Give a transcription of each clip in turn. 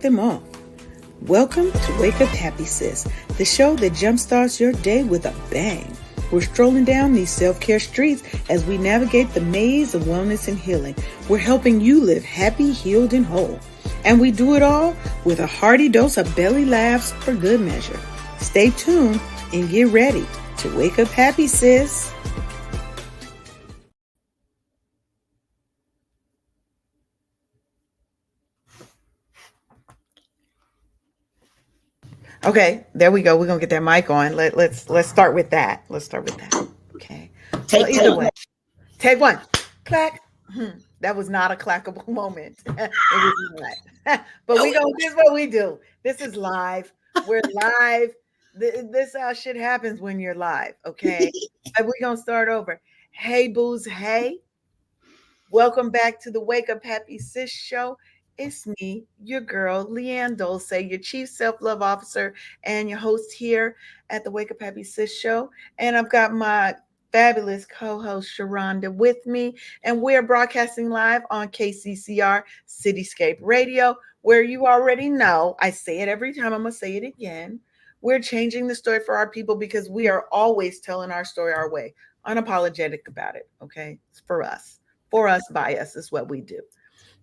them off. Welcome to Wake Up Happy Sis, the show that jumpstarts your day with a bang. We're strolling down these self-care streets as we navigate the maze of wellness and healing. We're helping you live happy, healed, and whole. And we do it all with a hearty dose of belly laughs for good measure. Stay tuned and get ready to wake up happy, sis. Okay, there we go. We're gonna get that mic on. Let's start with that. Okay. Take either way, take one. Clack. That was not a clackable moment. It was not. But we go. This is what we do. This is live. We're live. This how shit happens when you're live. Okay. We're gonna start over. Hey, booze. Hey. Welcome back to the Wake Up Happy Sis show. It's me, your girl, Leanne Dulce, your Chief Self-Love Officer and your host here at the Wake Up Happy Sis show. And I've got my fabulous co-host, Sharonda, with me. And we're broadcasting live on KCCR Cityscape Radio, where you already know, I say it every time, I'm going to say it again. We're changing the story for our people because we are always telling our story our way, unapologetic about it, okay? It's for us. For us, by us is what we do.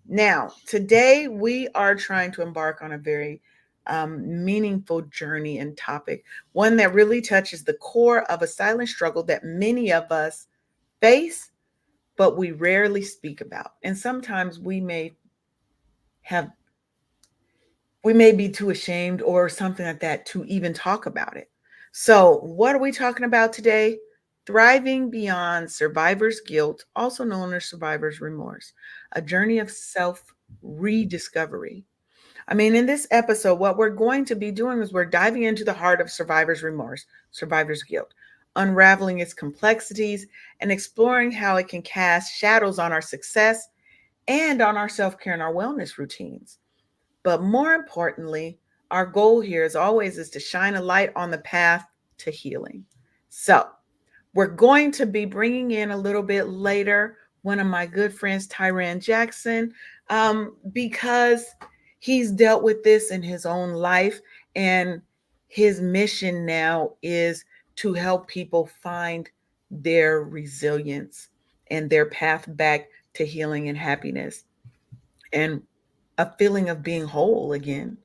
Now, today we are trying to embark on a very meaningful journey and topic, one that really touches the core of a silent struggle that many of us face, but we rarely speak about. And sometimes we may be too ashamed or something like that to even talk about it. So, what are we talking about today? Thriving beyond survivor's guilt, also known as survivor's remorse, a journey of self-rediscovery. I mean, in this episode, what we're going to be doing is we're diving into the heart of survivor's remorse, survivor's guilt, unraveling its complexities and exploring how it can cast shadows on our success and on our self-care and our wellness routines. But more importantly, our goal here as always is to shine a light on the path to healing. So, we're going to be bringing in a little bit later one of my good friends, Tiran Jackson, because he's dealt with this in his own life. And his mission now is to help people find their resilience and their path back to healing and happiness and a feeling of being whole again.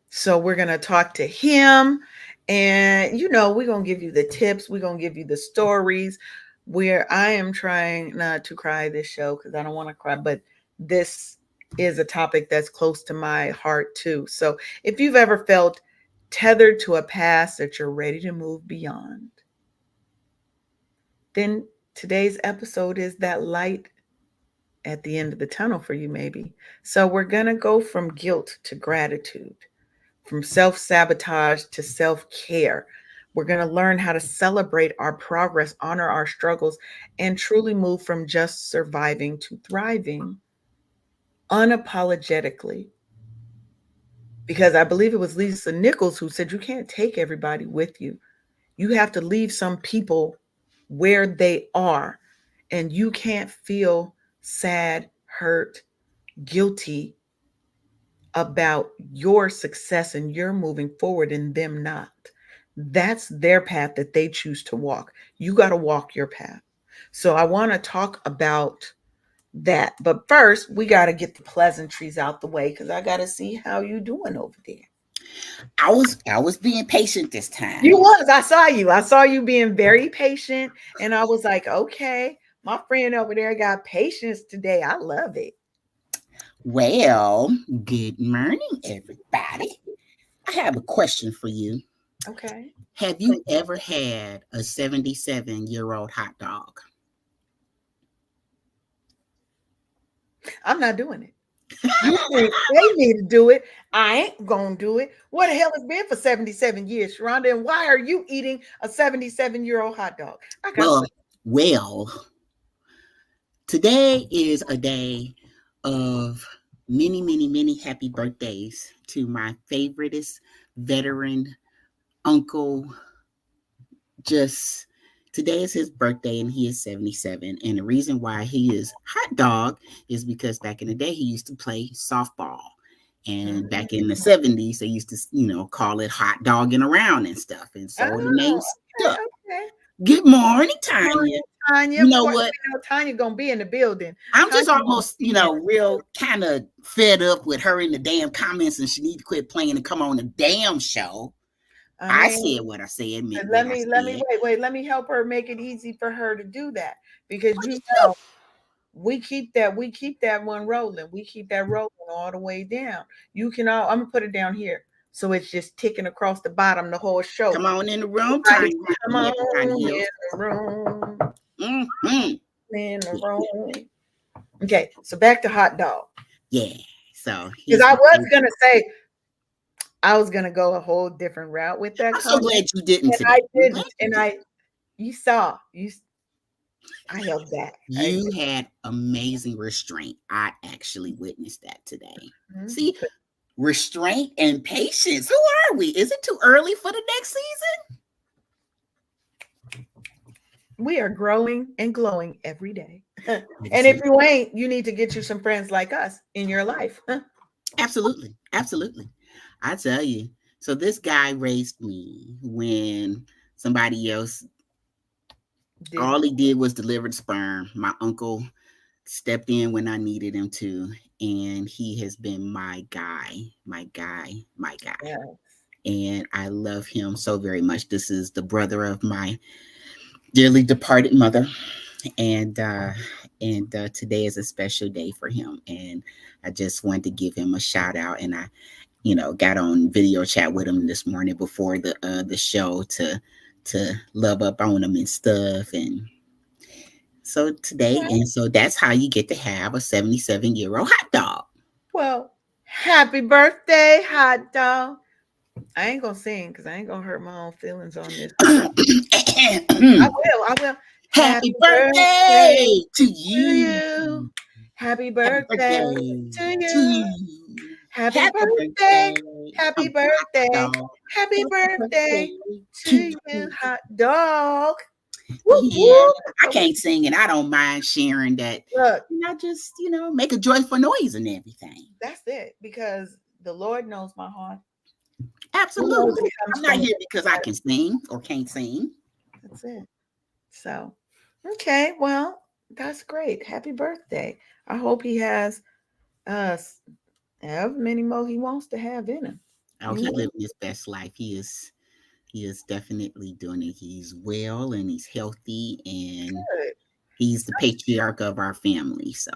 So we're going to talk to him. And, we're going to give you the tips. We're going to give you the stories where I am trying not to cry this show because I don't want to cry. But this is a topic that's close to my heart, too. So if you've ever felt tethered to a past that you're ready to move beyond, then today's episode is that light at the end of the tunnel for you, maybe. So we're going to go from guilt to gratitude, from self-sabotage to self-care. We're going to learn how to celebrate our progress, honor our struggles, and truly move from just surviving to thriving unapologetically. Because I believe it was Lisa Nichols who said, you can't take everybody with you. You have to leave some people where they are, and you can't feel sad, hurt, guilty about your success and you're moving forward and them not. That's their path that they choose to walk. You got to walk your path. So I want to talk about that. But first, we got to get the pleasantries out the way because I got to see how you doing over there. I was being patient this time. You was. I saw you. I saw you being very patient. And I was like, okay, my friend over there got patience today. I love it. Well, good morning, everybody. I have a question for you. Okay. Have you ever had a 77-year-old hot dog? I'm not doing it. You think they need to do it. I ain't going to do it. What the hell has been for 77 years, Sharonda? And why are you eating a 77-year-old hot dog? Well, today is a day of many, many, many happy birthdays to my favoriteest veteran uncle. Today is his birthday and he is 77. And the reason why he is hot dog is because back in the day he used to play softball. And back in the Mm. 70s, they used to, call it hot dogging around and stuff. And so the name Oh, okay, stuck. okay. Good morning, Morning, Tanya. Tanya. You Of know course, what? we know Tanya gonna be in the building. I'm Tanya just gonna almost, be in. real kind of fed up with her in the damn comments, and she need to quit playing and come on the damn show. I I mean, said what I said, meant what let I me said. wait. Let me help her make it easy for her to do that because What you did you know we keep that one rolling. We keep that rolling all the way down. You can all. I'm gonna put it down here so it's just ticking across the bottom the whole show. come on in the room, Everybody, Tanya? come I'm on happy Tanya in Hills. the room. Mm-hmm. In the Yeah, room. Okay, so back to hot dog. yeah. So Because he's I my was favorite. gonna say I was gonna go a whole different route with that I'm so comment, glad you didn't and today. I I'm glad didn't. you And did. you saw, I held back. I did. You had amazing restraint. I actually witnessed that today. Mhm. See, restraint and patience. Who are we? Is it too early for the next season? We are growing and glowing every day. And if Absolutely. you ain't, you need to get you some friends like us in your life. Absolutely. Absolutely. I tell you. So this guy raised me when somebody else, Did all he did was deliver the sperm. My uncle stepped in when I needed him to. And he has been my guy, my guy, my guy. yeah. And I love him so very much. This is the brother of my dearly departed mother, and today is a special day for him. And I just wanted to give him a shout out. And I, got on video chat with him this morning before the show to love up on him and stuff. And so today, and so that's how you get to have a 77-year-old hot dog. Well, happy birthday, hot dog. I ain't gonna sing because I ain't gonna hurt my own feelings on this. I will. I will. Happy Happy birthday birthday to to you. you. Happy Happy birthday birthday to to you. you. Happy Happy birthday. birthday, Happy hot birthday. dog. Happy Happy birthday birthday to to you, you. hot dog. Whoop, Yeah, whoop. I can't sing and I don't mind sharing that. Look, And I just, make a joyful noise and everything. that's it because the Lord knows my heart. He knows Absolutely. it comes I'm not from here because I can sing or can't sing. that's it. So, okay, well, that's great. Happy birthday. I hope he has us however many more he wants to have in him. Oh, You he know, living his best life. He is definitely doing it. He's well and he's healthy and good. he's the patriarch of our family. So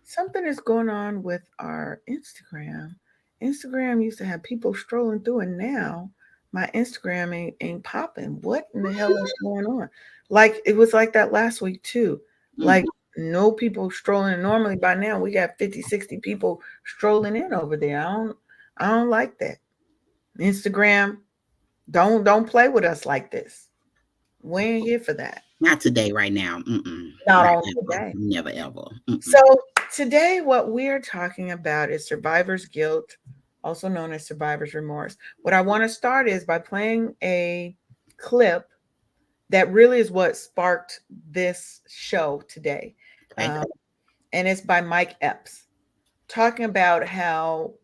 Something is going on with our Instagram. Instagram used to have people strolling through, and now my Instagram ain't popping. What in the hell is going on? Like it was like that last week too. mm, Like no people strolling. And normally by now we got 50, 60 people strolling in over there. I don't like that. Instagram, don't play with us like this. We ain't here for that. not today, right now. Mm-mm, Not not on ever. today. Never ever. So Mm-mm. today, what we're talking about is survivor's guilt, also known as survivor's remorse. What I want to start is by playing a clip that really is what sparked this show today. Okay. Um, and it's by Mike Epps, talking about how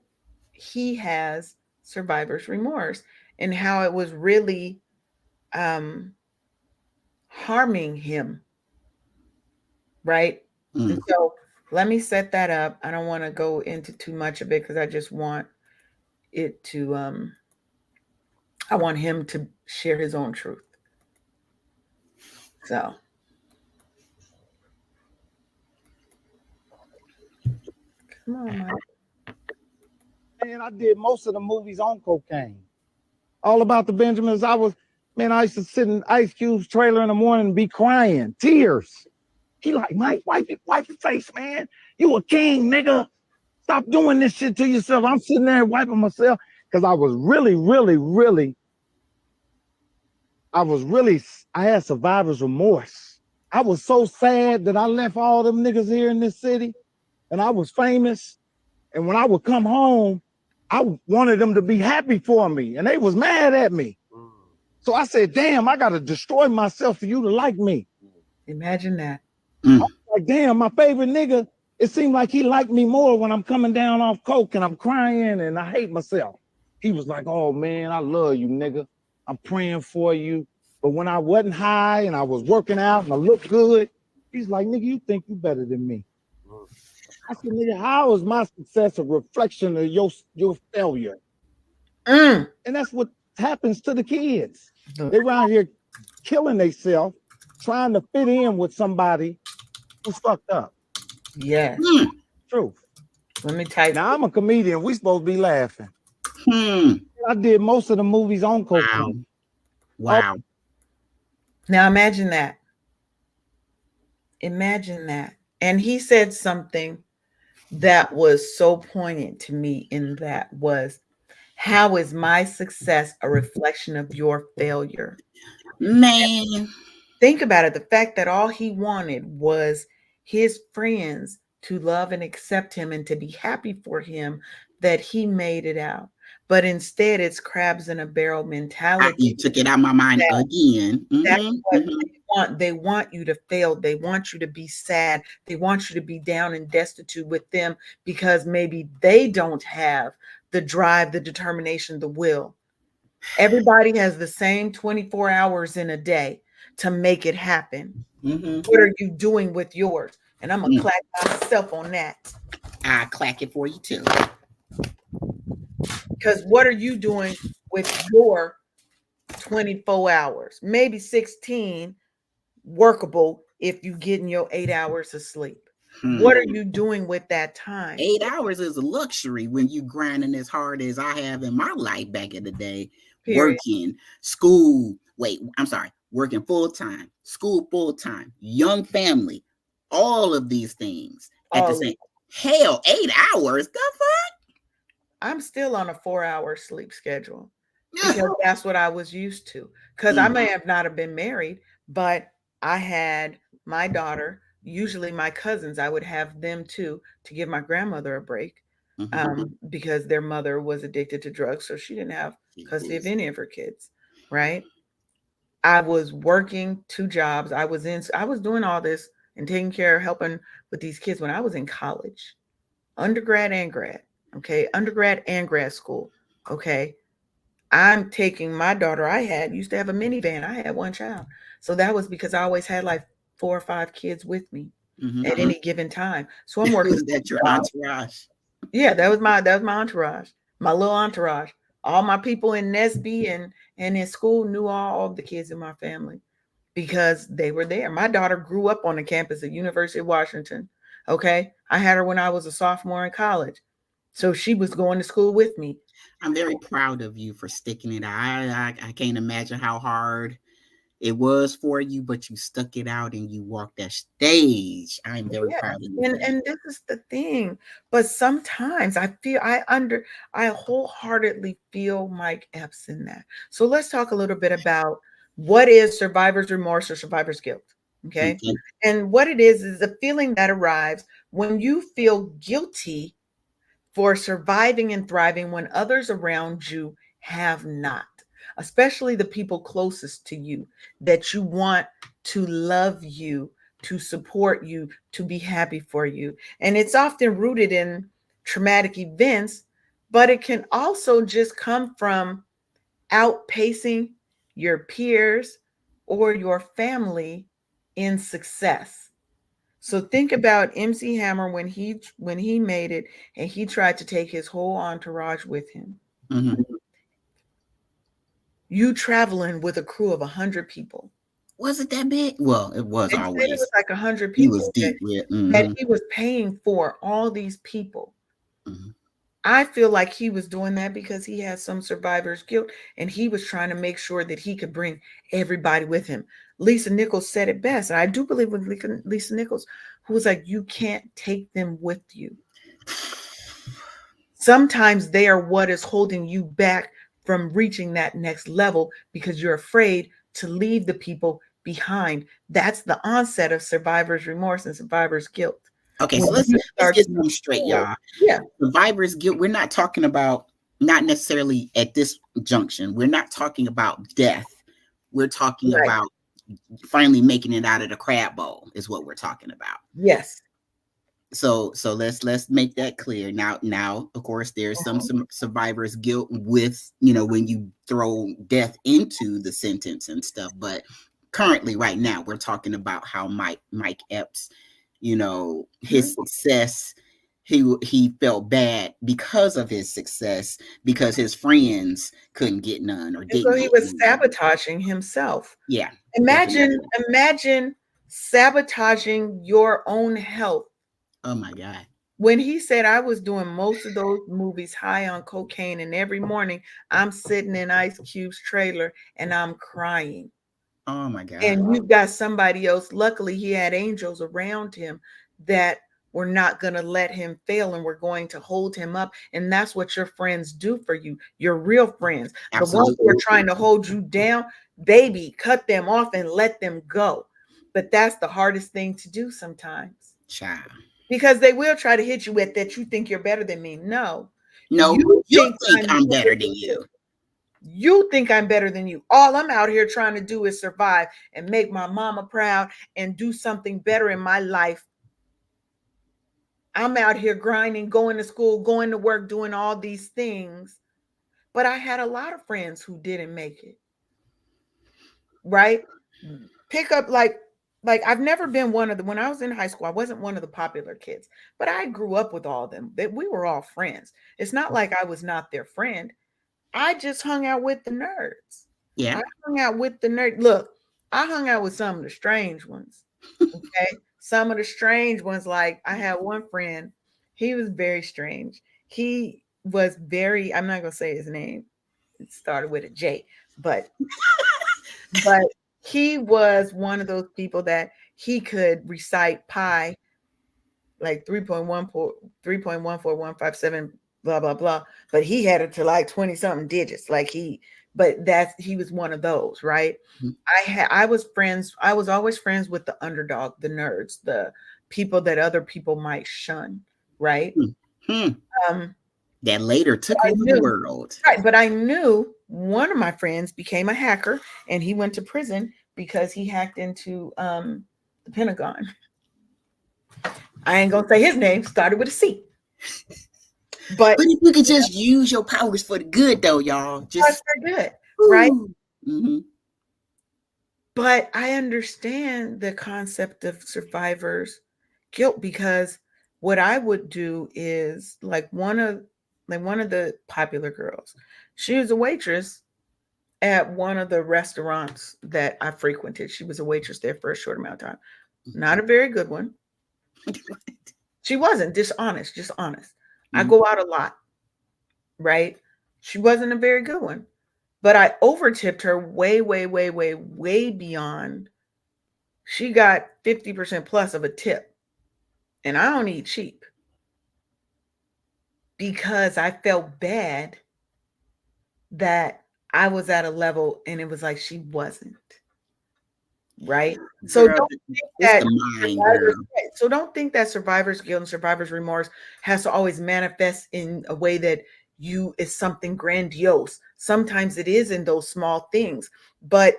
he has survivor's remorse and how it was really um, harming him, right? And Mm. so let me set that up. I don't want to go into too much of it because I just want it to I want him to share his own truth. So come on, Mike. Man, I did most of the movies on cocaine. All about the Benjamins. I used to sit in Ice Cube's trailer in the morning and be crying, tears. He like, Mike, wipe your face, man. You a king, nigga. Stop doing this shit to yourself. I'm sitting there wiping myself because I had survivor's remorse. I was so sad that I left all them niggas here in this city and I was famous. And when I would come home, I wanted them to be happy for me, and they was mad at me. So I said, damn, I got to destroy myself for you to like me. Imagine that. Mm. Like, damn, my favorite nigga It seemed like he liked me more when I'm coming down off coke and I'm crying and I hate myself. He was like, "Oh man, I love you, nigga. I'm praying for you." But when I wasn't high and I was working out and I looked good, he's like, "Nigga, you think you better than me?" I said, "Nigga, how is my success a reflection of your failure?" Mm. And that's what happens to the kids. They around here killing themselves, trying to fit in with somebody who's fucked up. Yes. Truth. Let me type. Now I'm a comedian. We supposed to be laughing. Hmm. I did most of the movies on cocaine. Wow. Now imagine that. Imagine that. And he said something that was so poignant to me in that was, how is my success a reflection of your failure? Man. Think about it. The fact that all he wanted was his friends to love and accept him and to be happy for him, that he made it out. But instead, it's crabs in a barrel mentality. You took it out of my mind again. That's what Mm-hmm. they want. They want you to fail. They want you to be sad. They want you to be down and destitute with them because maybe they don't have the drive, the determination, the will. Everybody has the same 24 hours in a day to make it happen. Mm-hmm. What are you doing with yours? And I'm going to clap myself on that. I'll clack it for you too. Because what are you doing with your 24 hours? Maybe 16 workable if you get in your 8 hours of sleep. What are you doing with that time? 8 hours is a luxury when you grinding as hard as I have in my life back in the day. Period. Working, school, working full-time, school full-time, young family, all of these things at the same. Hell, 8 hours? The fuck? I'm still on a 4-hour sleep schedule because that's what I was used to. Because I may have not have been married, but I had my daughter, usually my cousins, I would have them too to give my grandmother a break because their mother was addicted to drugs. So she didn't have custody of any of her kids, right? I was working 2 jobs. I was doing all this and taking care, helping with these kids when I was in college, undergrad and grad. Okay. Undergrad and grad school. Okay. I'm taking my daughter. I used to have a minivan. I had 1 child. So that was because I always had like 4 or 5 kids with me at any given time. So I'm working. That's your entourage. Yeah, that was my entourage, my little entourage. All my people in Nesby and in school knew all of the kids in my family because they were there. My daughter grew up on the campus at University of Washington. Okay. I had her when I was a sophomore in college. So she was going to school with me. I'm very proud of you for sticking it out. I can't imagine how hard it was for you, but you stuck it out and you walked that stage. I'm very proud of you. And this is the thing. But sometimes I feel I wholeheartedly feel Mike Epps in that. So let's talk a little bit about what is survivor's remorse or survivor's guilt. Okay. And what it is a feeling that arrives when you feel guilty for surviving and thriving when others around you have not, especially the people closest to you that you want to love you, to support you, to be happy for you. And it's often rooted in traumatic events, but it can also just come from outpacing your peers or your family in success. So think about MC Hammer when he made it and he tried to take his whole entourage with him. You traveling with a crew of 100 people. Was it that big? Well, it was always. It was like 100 people. He was deep. And he was paying for all these people. I feel like he was doing that because he had some survivor's guilt and he was trying to make sure that he could bring everybody with him. Lisa Nichols said it best. And I do believe with Lisa Nichols, who was like, you can't take them with you. Sometimes they are what is holding you back from reaching that next level because you're afraid to leave the people behind. That's the onset of survivor's remorse and survivor's guilt. Okay, so let's get them straight, y'all. Yeah. Survivor's guilt, we're not talking about, not necessarily at this junction, we're not talking about death. We're talking about finally making it out of the crab bowl is what we're talking about. Yes. So let's make that clear. Now of course there's some survivor's guilt with, when you throw death into the sentence and stuff, but currently right now we're talking about how Mike Epps, his success, he felt bad because of his success, because his friends couldn't get none or And so didn't he get was none. sabotaging himself. Yeah, Imagine sabotaging your own health. oh my God. When he said, I was doing most of those movies high on cocaine, and every morning I'm sitting in Ice Cube's trailer and I'm crying. Oh my God. And you've got somebody else. Luckily, he had angels around him that were not going to let him fail and were going to hold him up. And that's what your friends do for you. Your real friends, the ones who are trying to hold you down, baby, cut them off and let them go. But that's the hardest thing to do sometimes. Child. Because they will try to hit you with that you think you're better than me. No, you think I'm better than you. You think I'm better than you. All I'm out here trying to do is survive and make my mama proud and do something better in my life. I'm out here grinding, going to school, going to work, doing all these things. But I had a lot of friends who didn't make it. Right? Pick up like I've never been one of the, when I was in high school, I wasn't one of the popular kids, but I grew up with all of them. That we were all friends. It's not like I was not their friend. I just hung out with the nerds. Yeah. I hung out with the nerd. Look, I hung out with some of the strange ones. Okay. Some of the strange ones, like I had one friend, he was very strange. He was very, I'm not gonna say his name. It started with a J, but he was one of those people that he could recite pi like 3.14157 blah blah blah, but he had it to like 20 something digits, like he was one of those, right? I was always friends with the underdog, the nerds, the people that other people might shun, right? That later took over the world, right? But I knew one of my friends became a hacker and he went to prison because he hacked into the Pentagon. I ain't gonna say his name, started with a C. But if you could just use your powers for the good, though, y'all, just for good, right? But I understand the concept of survivor's guilt, because what I would do is like one of the popular girls. She was a waitress at one of the restaurants that I frequented. She was a waitress there for a short amount of time. Not a very good one. She wasn't, just honest. I go out a lot, right? She wasn't a very good one, but I overtipped her way, way, way, way, way beyond. She got 50% plus of a tip, and I don't eat cheap because I felt bad that I was at a level and it was like she wasn't. Right? So don't think that survivor's guilt and survivor's remorse has to always manifest in a way that you is something grandiose. Sometimes it is in those small things, but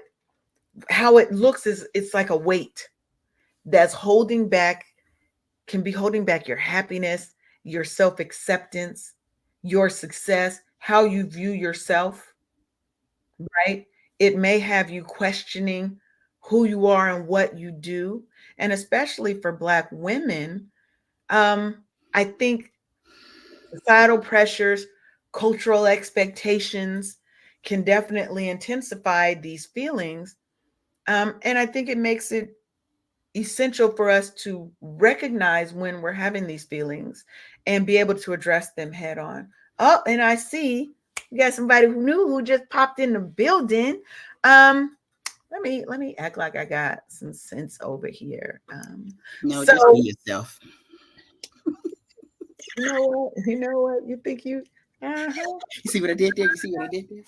how it looks is it's like a weight that's holding back, can be holding back your happiness, your self-acceptance, your success, how you view yourself, right? It may have you questioning who you are and what you do. And especially for Black women, I think societal pressures, cultural expectations can definitely intensify these feelings. And I think it makes it essential for us to recognize when we're having these feelings and be able to address them head on. Oh, and I see you got somebody who just popped in the building. Let me act like I got some sense over here. No, just be yourself. You know what? You think you You see what I did there? You see what I did there?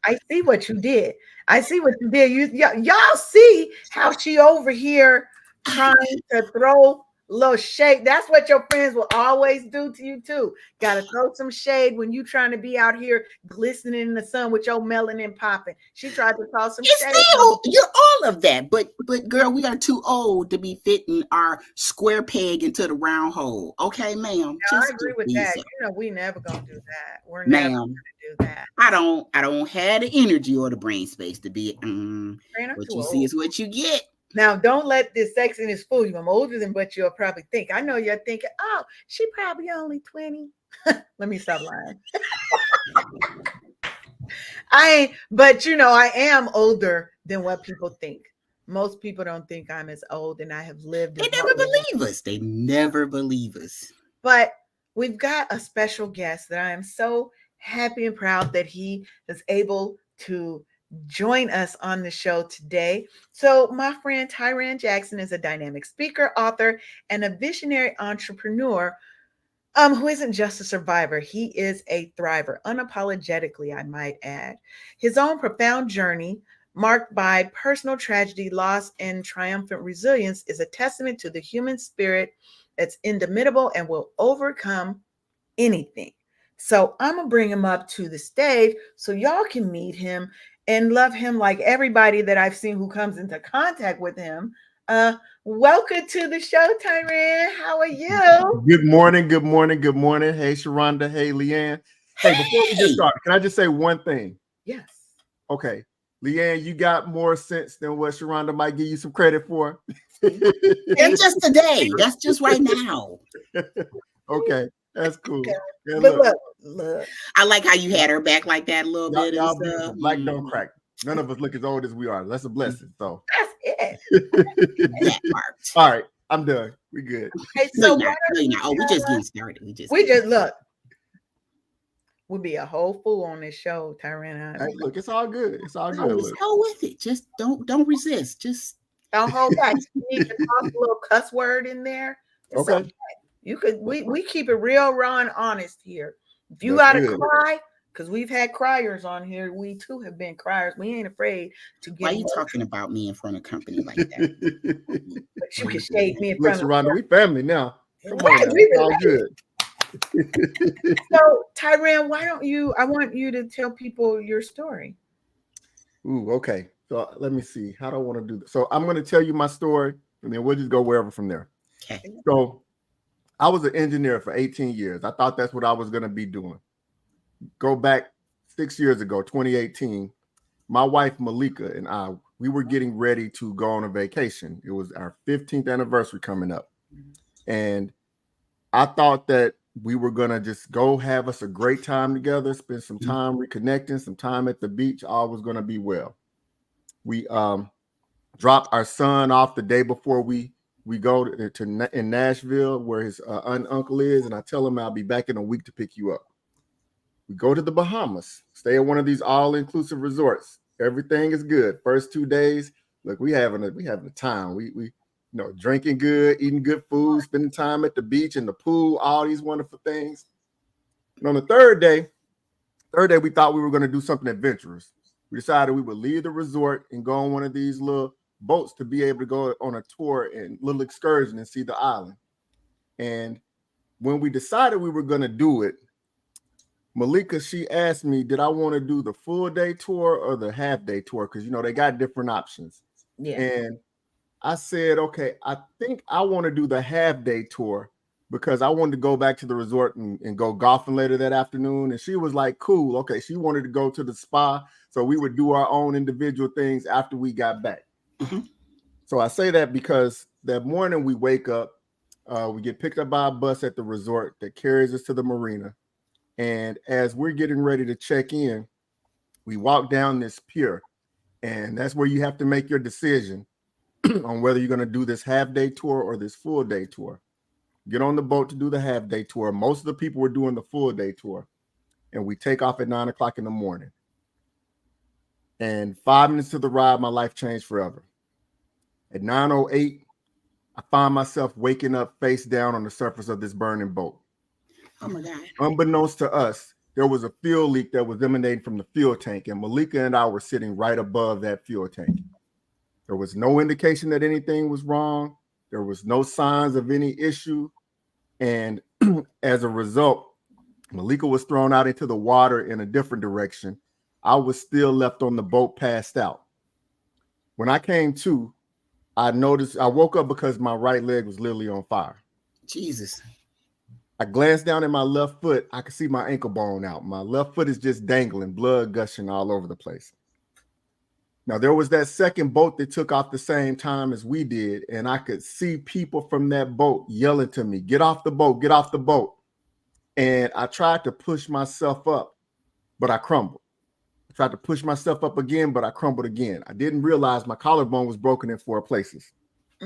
I see what you did. I see what you did. Y'all see how she over here trying to throw a little shade. That's what your friends will always do to you too. Gotta throw some shade when you trying to be out here glistening in the sun with your melanin popping. She tried to toss some shade. You're all of that. But girl, we are too old to be fitting our square peg into the round hole. Okay, ma'am. No, I agree with that. We never gonna do that. We're never Ma'am, gonna do that. I don't have the energy or the brain space to be what you see is what you get. Now, don't let this sexiness fool you. I'm older than what you'll probably think. I know you're thinking, oh, she probably only 20. Let me stop lying. But I am older than what people think. Most people don't think I'm as old, and I have lived. They never believe us. They never believe us. But we've got a special guest that I am so happy and proud that he is able to join us on the show today. So my friend Tiran Jackson is a dynamic speaker, author, and a visionary entrepreneur who isn't just a survivor. He is a thriver, unapologetically, I might add. His own profound journey, marked by personal tragedy, loss, and triumphant resilience, is a testament to the human spirit that's indomitable and will overcome anything. So I'm going to bring him up to the stage so y'all can meet him and love him like everybody that I've seen who comes into contact with him. Welcome to the show, Tiran. How are you? Good morning. Hey, Sharonda. Hey, Leanne. Hey, before we get started, can I just say one thing? Yes. Okay. Leanne, you got more sense than what Sharonda might give you some credit for. And just today. That's just right now. Okay. That's cool. Yeah, but look. I like how you had her back like that a little bit. Y'all black don't crack. None of us look as old as we are. That's a blessing. So that's it. That part. All right. I'm done. We good. Okay, so no, we just getting started. We just look. We'll be a whole fool on this show, Tiran. Hey, look, it's all good. It's all good. Just go with it. Just don't resist. Just don't hold back. You need to talk a little cuss word in there. It's okay. You could. We keep it real, raw, and honest here. If you gotta cry, because we've had criers on here. We too have been criers. We ain't afraid to get. Why are you talking about me in front of company like that? But you can shade me in front of Sharonda, we family now. Come right, on, it's all good. So, Tiran, I want you to tell people your story. Ooh, okay. So let me see. How do I want to do this? So I'm going to tell you my story, and then we'll just go wherever from there. Okay. So I was an engineer for 18 years. I thought that's what I was going to be doing. Go back 6 years ago, 2018, my wife, Malika, and I, we were getting ready to go on a vacation. It was our 15th anniversary coming up. And I thought that we were going to just go have us a great time together, spend some time reconnecting, some time at the beach. All was going to be well. We dropped our son off the day before we go to in Nashville, where his uncle is, and I tell him I'll be back in a week to pick you up. We go to the Bahamas, stay at one of these all-inclusive resorts. Everything is good. First 2 days, look, we having a time. We drinking good, eating good food, spending time at the beach and the pool, all these wonderful things. And on the third day, we thought we were going to do something adventurous. We decided we would leave the resort and go on one of these little boats to be able to go on a tour and little excursion and see the island. And when we decided we were going to do it, Malika, she asked me, did I want to do the full day tour or the half day tour? Because, they got different options. Yeah. And I said, okay, I think I want to do the half day tour because I wanted to go back to the resort and go golfing later that afternoon. And she was like, cool. Okay. She wanted to go to the spa. So we would do our own individual things after we got back. Mm-hmm. So I say that because that morning we wake up, we get picked up by a bus at the resort that carries us to the marina. And as we're getting ready to check in, we walk down this pier, and that's where you have to make your decision on whether you're going to do this half-day tour or this full-day tour. Get on the boat to do the half-day tour. Most of the people were doing the full-day tour, and we take off at 9 o'clock in the morning. And 5 minutes to the ride, my life changed forever. At 9:08, I find myself waking up face down on the surface of this burning boat. Oh my God. Unbeknownst to us, there was a fuel leak that was emanating from the fuel tank, and Malika and I were sitting right above that fuel tank. There was no indication that anything was wrong. There was no signs of any issue. And as a result, Malika was thrown out into the water in a different direction. I was still left on the boat, passed out. When I came to, I noticed I woke up because my right leg was literally on fire. Jesus. I glanced down at my left foot. I could see my ankle bone out. My left foot is just dangling, blood gushing all over the place. Now, there was that second boat that took off the same time as we did, and I could see people from that boat yelling to me, get off the boat, get off the boat. And I tried to push myself up, but I crumbled. I tried to push myself up again, but I crumbled again. I didn't realize my collarbone was broken in 4 places.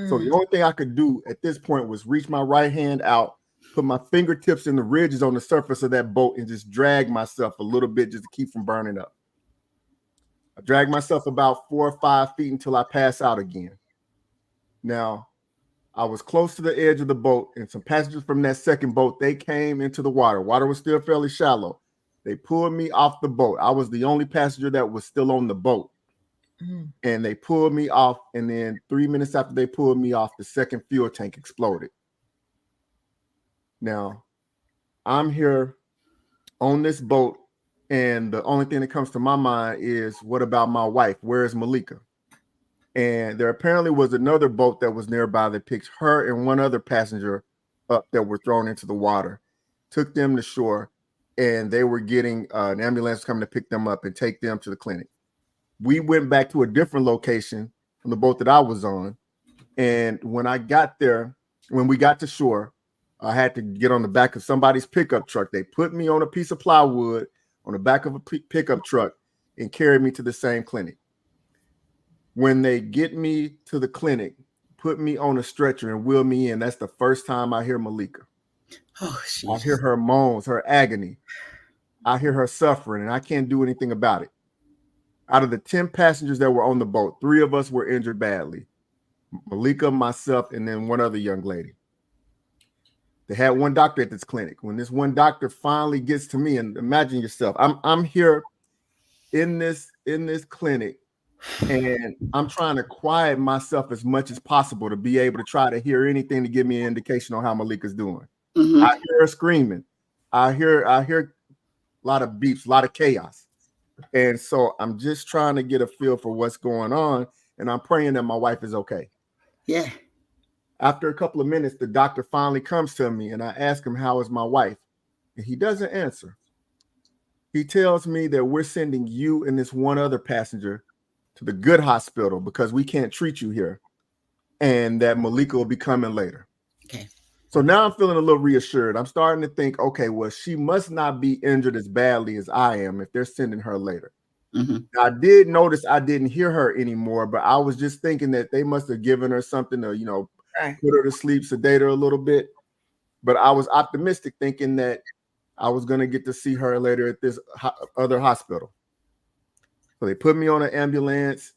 So the only thing I could do at this point was reach my right hand out, put my fingertips in the ridges on the surface of that boat, and just drag myself a little bit just to keep from burning up. I dragged myself about 4 or 5 feet until I pass out again. Now, I was close to the edge of the boat, and some passengers from that second boat, they came into the water. Water was still fairly shallow. They pulled me off the boat. I was the only passenger that was still on the boat. And they pulled me off, and then 3 minutes after they pulled me off, the second fuel tank exploded. Now, I'm here on this boat, and the only thing that comes to my mind is, what about my wife? Where is Malika? And there apparently was another boat that was nearby that picked her and one other passenger up that were thrown into the water, took them to shore, and they were getting an ambulance coming to pick them up and take them to the clinic. We went back to a different location on the boat that I was on. And when I got there, when we got to shore, I had to get on the back of somebody's pickup truck. They put me on a piece of plywood on the back of a pickup truck and carried me to the same clinic. When they get me to the clinic, put me on a stretcher and wheel me in, that's the first time I hear Malika. Oh, I hear her moans, her agony. I hear her suffering, and I can't do anything about it. Out of the 10 passengers that were on the boat, 3 of us were injured badly. Malika, myself, and then one other young lady. They had one doctor at this clinic. When this one doctor finally gets to me, and imagine yourself, I'm here in this clinic, and I'm trying to quiet myself as much as possible to be able to try to hear anything to give me an indication on how Malika's doing. I hear her screaming. I hear a lot of beeps, a lot of chaos. And so I'm just trying to get a feel for what's going on, and I'm praying that my wife is okay. Yeah. After a couple of minutes, the doctor finally comes to me, and I ask him, how is my wife? And he doesn't answer. He tells me that we're sending you and this one other passenger to the good hospital because we can't treat you here, and that Malika will be coming later. Okay. So now I'm feeling a little reassured. I'm starting to think, okay, well, she must not be injured as badly as I am if they're sending her later. I did notice I didn't hear her anymore, but I was just thinking that they must have given her something to, put her to sleep, sedate her a little bit. But I was optimistic, thinking that I was going to get to see her later at this other hospital. So they put me on an ambulance,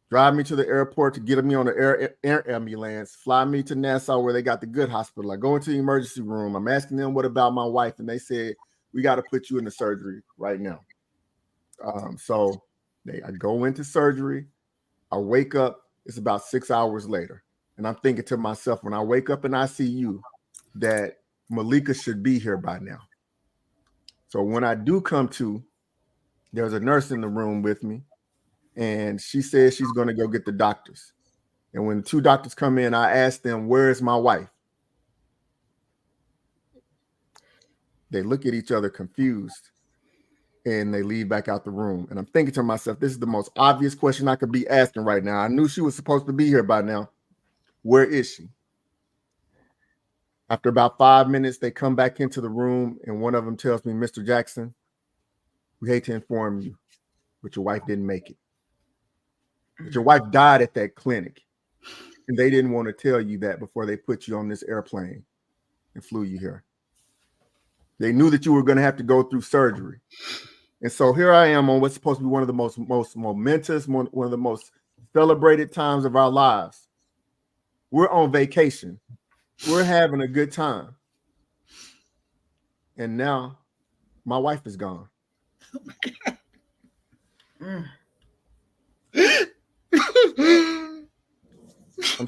drive me to the airport to get me on an air ambulance, fly me to Nassau where they got the good hospital. I go into the emergency room. I'm asking them, what about my wife? And they said, we got to put you in the surgery right now. So I go into surgery. I wake up. It's about 6 hours later. And I'm thinking to myself, when I wake up in ICU, that Malika should be here by now. So when I do come to, there's a nurse in the room with me, and she says she's going to go get the doctors. And when 2 doctors come in, I ask them, where is my wife? They look at each other confused, and they leave back out the room. And I'm thinking to myself, this is the most obvious question I could be asking right now. I knew she was supposed to be here by now. Where is she? After about 5 minutes, they come back into the room, and one of them tells me, Mr. Jackson, we hate to inform you, but your wife didn't make it. But your wife died at that clinic, and they didn't want to tell you that before they put you on this airplane and flew you here. They knew that you were going to have to go through surgery. And so here I am on what's supposed to be one of the most momentous, one of the most celebrated times of our lives. We're on vacation. We're having a good time. And now my wife is gone. I'm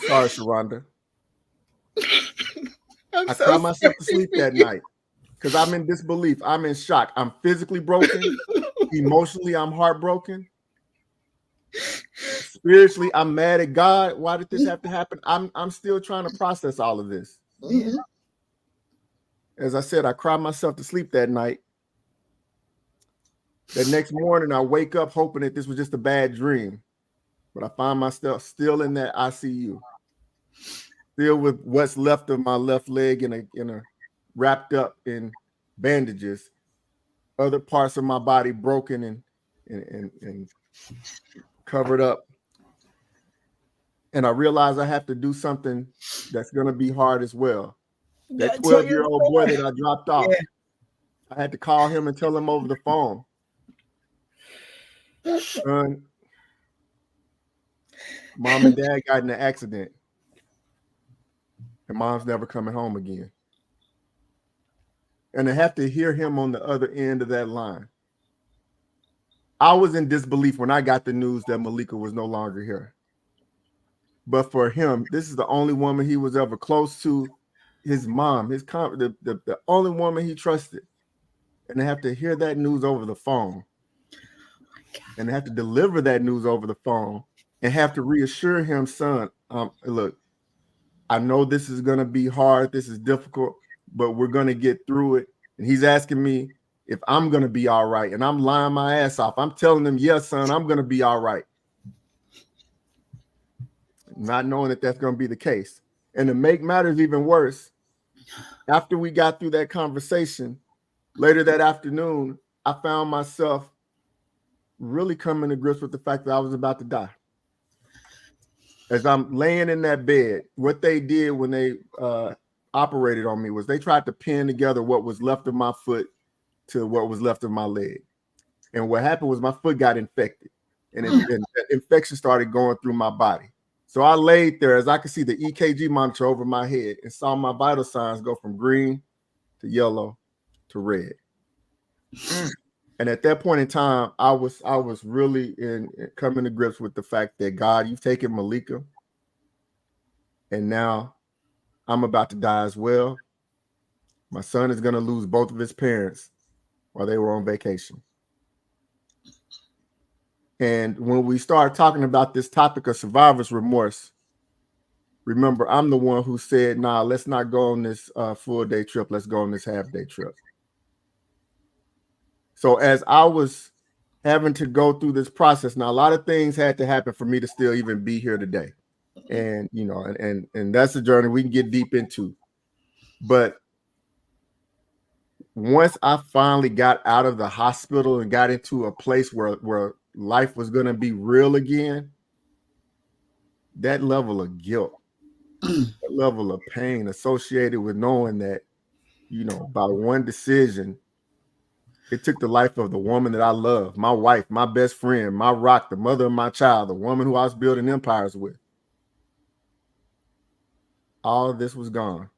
sorry, Sharonda. I cried myself to sleep that night because I'm in disbelief. I'm in shock. I'm physically broken. Emotionally, I'm heartbroken. spiritually, I'm mad at God. Why did this have to happen? I'm still trying to process all of this. Mhm. As I said, I cried myself to sleep that night. That next morning, I wake up hoping that this was just a bad dream, but I find myself still in that ICU, still with what's left of my left leg in a wrapped up in bandages, other parts of my body broken and covered up. And I realize I have to do something that's going to be hard as well. That Gotta tell 12-year-old boy that I dropped off, Yeah. I had to call him and tell him over the phone, son, mom and dad got in an accident and mom's never coming home again. And I have to hear him on the other end of that line. I was in disbelief when I got the news that Malika was no longer here. But for him, this is the only woman he was ever close to, his mom, the only woman he trusted. And I have to hear that news over the phone. And I have to deliver that news over the phone and have to reassure him, son, look, I know this is going to be hard. This is difficult, but we're going to get through it. And he's asking me if I'm going to be all right. And I'm lying my ass off. I'm telling him, yes, son, I'm going to be all right. Not knowing that that's going to be the case. And to make matters even worse, after we got through that conversation, later that afternoon, I found myself really coming to grips with the fact that I was about to die. As I'm laying in that bed, what they did when they operated on me was they tried to pin together what was left of my foot to what was left of my leg. And what happened was my foot got infected, and that infection started going through my body. So I laid there as I could see the EKG monitor over my head and saw my vital signs go from green to yellow to red. And at that point in time, I was really coming to grips with the fact that, God, you've taken Malika, and now I'm about to die as well. My son is going to lose both of his parents while they were on vacation. And when we start talking about this topic of survivor's remorse, remember, I'm the one who said, nah, let's not go on this full day trip. Let's go on this half day trip. So as I was having to go through this process, now a lot of things had to happen for me to still even be here today. And, you know, and that's a journey we can get deep into. But once I finally got out of the hospital and got into a place where life was going to be real again, that level of guilt, that level of pain associated with knowing that, you know, by one decision, it took the life of the woman that I love, my wife, my best friend, my rock, the mother of my child, the woman who I was building empires with. All of this was gone.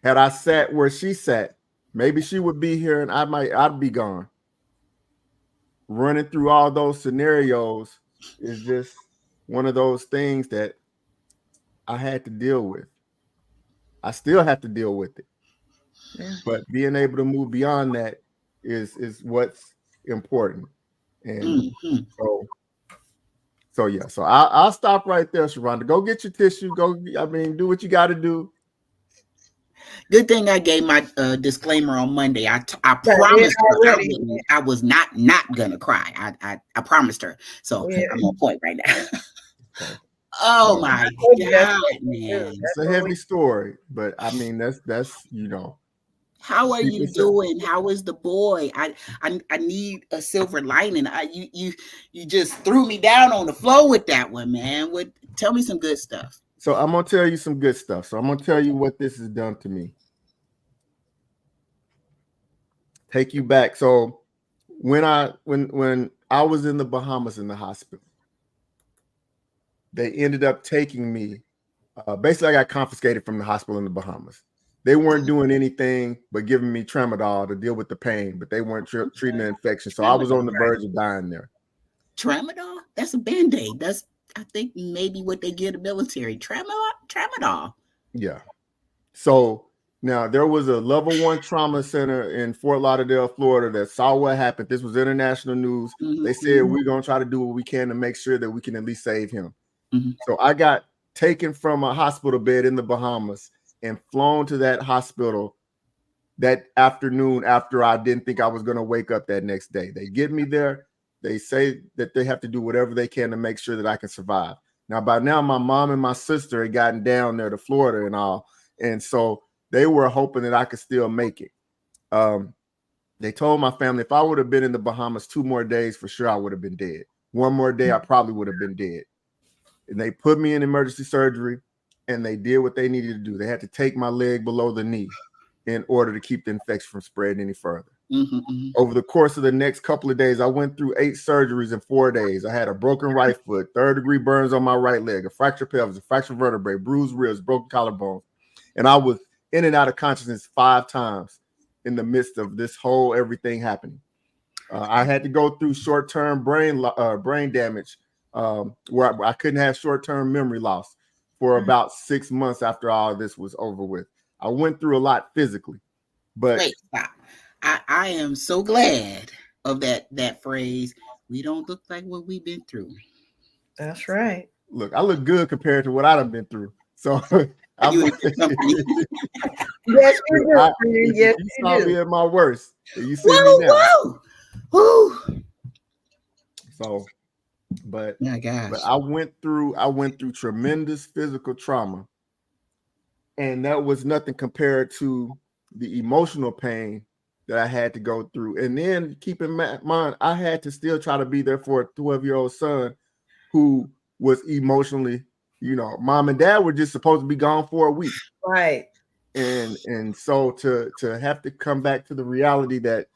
Had I sat where she sat, maybe she would be here and I'd be gone. Running through all those scenarios is just one of those things that I had to deal with. I still have to deal with it. Yeah. But being able to move beyond that is what's important. And so yeah. So I'll stop right there, Sharonda. Go get your tissue. Do what you got to do. Good thing I gave my disclaimer on Monday. I promised her I was not gonna cry. I promised her. So I'm on point right now. Okay. Oh my God, man! It's a heavy story, but I mean that's you know. How are you doing? How is the boy? I need a silver lining. You just threw me down on the floor with that one, man. Tell me some good stuff. So I'm gonna tell you some good stuff. So I'm gonna tell you what this has done to me. Take you back. So when I was in the Bahamas in the hospital, they ended up taking me. Basically, I got confiscated from the hospital in the Bahamas. They weren't doing anything but giving me tramadol to deal with the pain, but they weren't treating the infection. So I was on the verge of dying there. Tramadol? That's a Band-Aid. That's, I think, maybe what they give the military. Tramadol. Yeah. So Now, there was a level 1 trauma center in Fort Lauderdale, Florida that saw what happened. This was international news. They said, we're going to try to do what we can to make sure that we can at least save him. So I got taken from a hospital bed in the Bahamas and flown to that hospital that afternoon after I didn't think I was going to wake up that next day. They get me there. They say that they have to do whatever they can to make sure that I can survive. Now, by now, my mom and my sister had gotten down there to Florida and all. And so they were hoping that I could still make it. They told my family if I would have been in the Bahamas 2 more days, for sure I would have been dead. 1 more day, I probably would have been dead. And they put me in emergency surgery, and they did what they needed to do. They had to take my leg below the knee in order to keep the infection from spreading any further. Over the course of the next couple of days, I went through 8 surgeries in 4 days. I had a broken right foot, 3rd-degree burns on my right leg, a fractured pelvis, a fractured vertebrae, bruised ribs, broken collarbone. And I was in and out of consciousness 5 times in the midst of this whole everything happening. I had to go through short-term brain damage where I couldn't have short-term memory loss for about 6 months after all this was over with. I went through a lot physically, but wait, stop. I am so glad of that phrase. We don't look like what we've been through. That's right. Look, I look good compared to what I've been through. So I'm You Yes, you do. Yes, you you saw do. me at my worst. You see me now. Whoa. So, but My gosh. But I went through tremendous physical trauma, and that was nothing compared to the emotional pain that I had to go through. And then keep in mind, I had to still try to be there for a 12-year-old son who was emotionally, mom and dad were just supposed to be gone for a week. Right. And so to have to come back to the reality that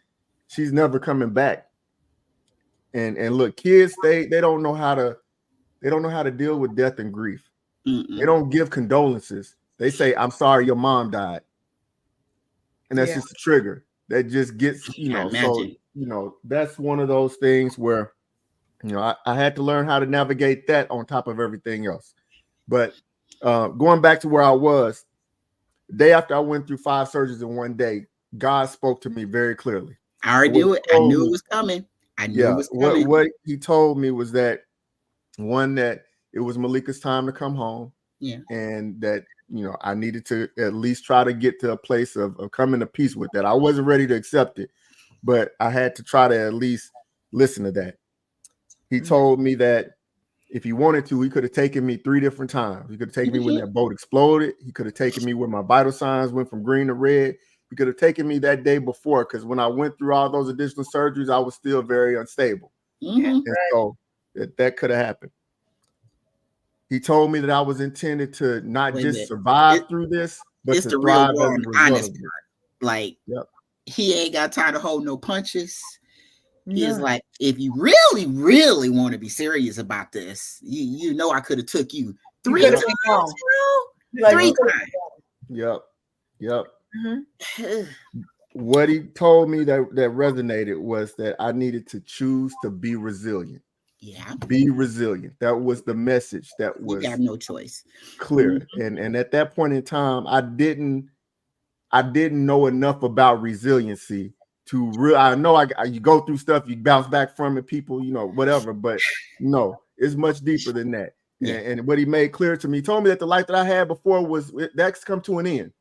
she's never coming back. And look, kids, they don't know how to deal with death and grief. They don't give condolences. They say, "I'm sorry your mom died." And that's just a trigger that just gets, so, that's one of those things where, I had to learn how to navigate that on top of everything else. But going back to where I was, the day after I went through 5 surgeries in 1 day, God spoke to me very clearly. I already knew it. I knew it was coming. I knew it was coming. What he told me was that, one, that it was Malika's time to come home. Yeah. And that, I needed to at least try to get to a place of coming to peace with that. I wasn't ready to accept it, but I had to try to at least listen to that. He told me that if he wanted to, he could have taken me 3 different times. He could have taken me when that boat exploded. He could have taken me when my vital signs went from green to red. He could have taken me that day before, because when I went through all those additional surgeries, I was still very unstable. And so that could have happened. He told me that I was intended to not just survive through this, but to thrive as a result of it. Like, he ain't got time to hold no punches. He's like, if you really, really want to be serious about this, I could have took you 3 times, bro. 3 times. Yep. What he told me that resonated was that I needed to choose to be resilient. Yeah. Be resilient. That was the message that was, you have no choice. Clear. And at that point in time, I didn't know enough about resiliency to I know you go through stuff, you bounce back from it, people, whatever, but no, it's much deeper than that. Yeah. And what he made clear to me, he told me that the life that I had before that's come to an end,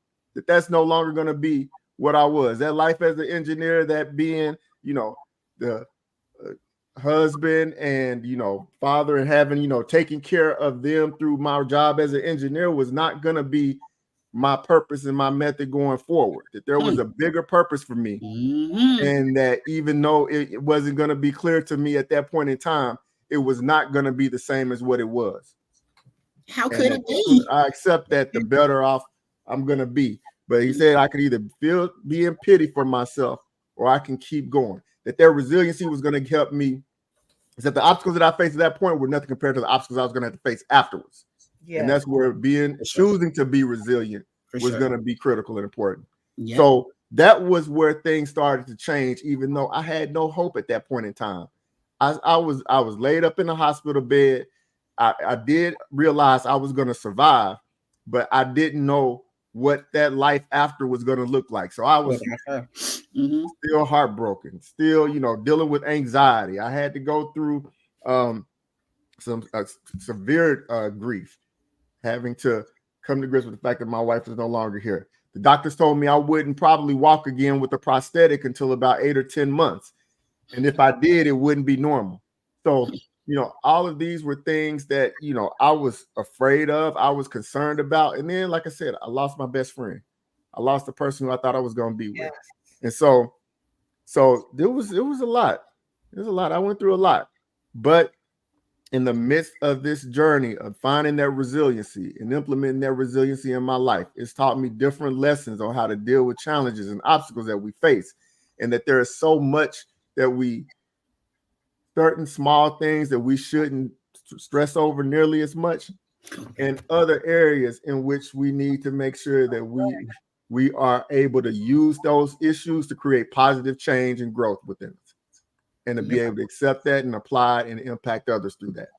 that's no longer going to be what I was. That life as an engineer, that being, the husband and, father, and having, taking care of them through my job as an engineer was not going to be my purpose and my method going forward. That there was a bigger purpose for me. And that even though it wasn't going to be clear to me at that point in time, it was not going to be the same as what it was. How could it be? I accept that the better off I'm going to be. But he said I could either be in pity for myself, or I can keep going. That their resiliency was going to help me. Is that the obstacles that I faced at that point were nothing compared to the obstacles I was going to have to face afterwards. Yeah. And that's where choosing to be resilient was going to be critical and important. Yeah. So that was where things started to change, even though I had no hope at that point in time. I was laid up in a hospital bed. I did realize I was going to survive, but I didn't know what that life after was going to look like. So I was still heartbroken, still, dealing with anxiety. I had to go through some severe grief, having to come to grips with the fact that my wife is no longer here. The doctors told me I wouldn't probably walk again with a prosthetic until about 8 or 10 months. And if I did, it wouldn't be normal. So, all of these were things that, I was afraid of, I was concerned about. And then, like I said, I lost my best friend. I lost the person who I thought I was going to be with. Yes. And so it was a lot. It was a lot. I went through a lot. But in the midst of this journey of finding that resiliency and implementing that resiliency in my life, it's taught me different lessons on how to deal with challenges and obstacles that we face. And that there is so much that certain small things that we shouldn't stress over nearly as much, and other areas in which we need to make sure that we are able to use those issues to create positive change and growth within us, and to be able to accept that and apply it and impact others through that.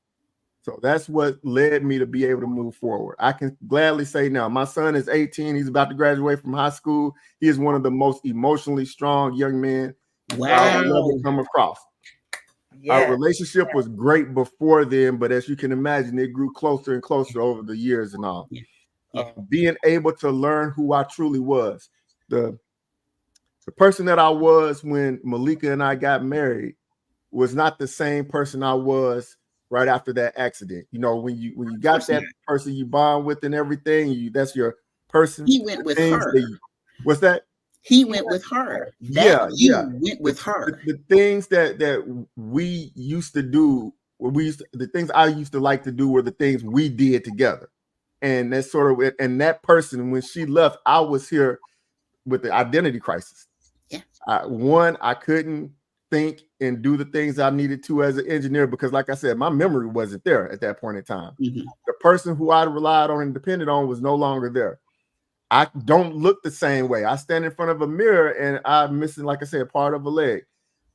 So that's what led me to be able to move forward. I can gladly say now, my son is 18. He's about to graduate from high school. He is one of the most emotionally strong young men I've ever come across. Our relationship was great before then, but as you can imagine, it grew closer and closer over the years and all. Being able to learn who I truly was. The person that I was when Malika and I got married was not the same person I was right after that accident. When you got that person you bond with and everything, that's your person. He went with her. What's that? He went with her. Went with her. The things that we used to do, the things I used to like to do were the things we did together. And that's sort of it. And that person, when she left, I was here with the identity crisis. Yeah. I couldn't think and do the things I needed to as an engineer because, like I said, my memory wasn't there at that point in time. The person who I relied on and depended on was no longer there. I don't look the same way. I stand in front of a mirror and I'm missing, like I said, part of a leg.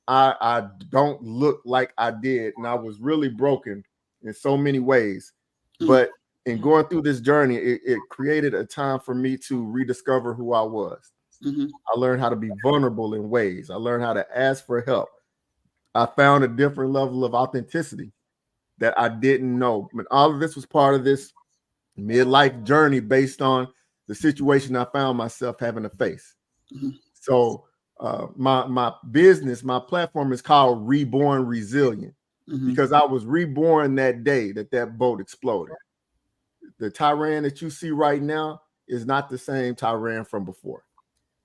I don't look like I did. And I was really broken in so many ways. But in going through this journey, it created a time for me to rediscover who I was. I learned how to be vulnerable in ways. I learned how to ask for help. I found a different level of authenticity that I didn't know. But all of this was part of this midlife journey based on the situation I found myself having to face. So my business, my platform is called Reborn Resilient because I was reborn that day that boat exploded. The Tiran that you see right now is not the same Tiran from before.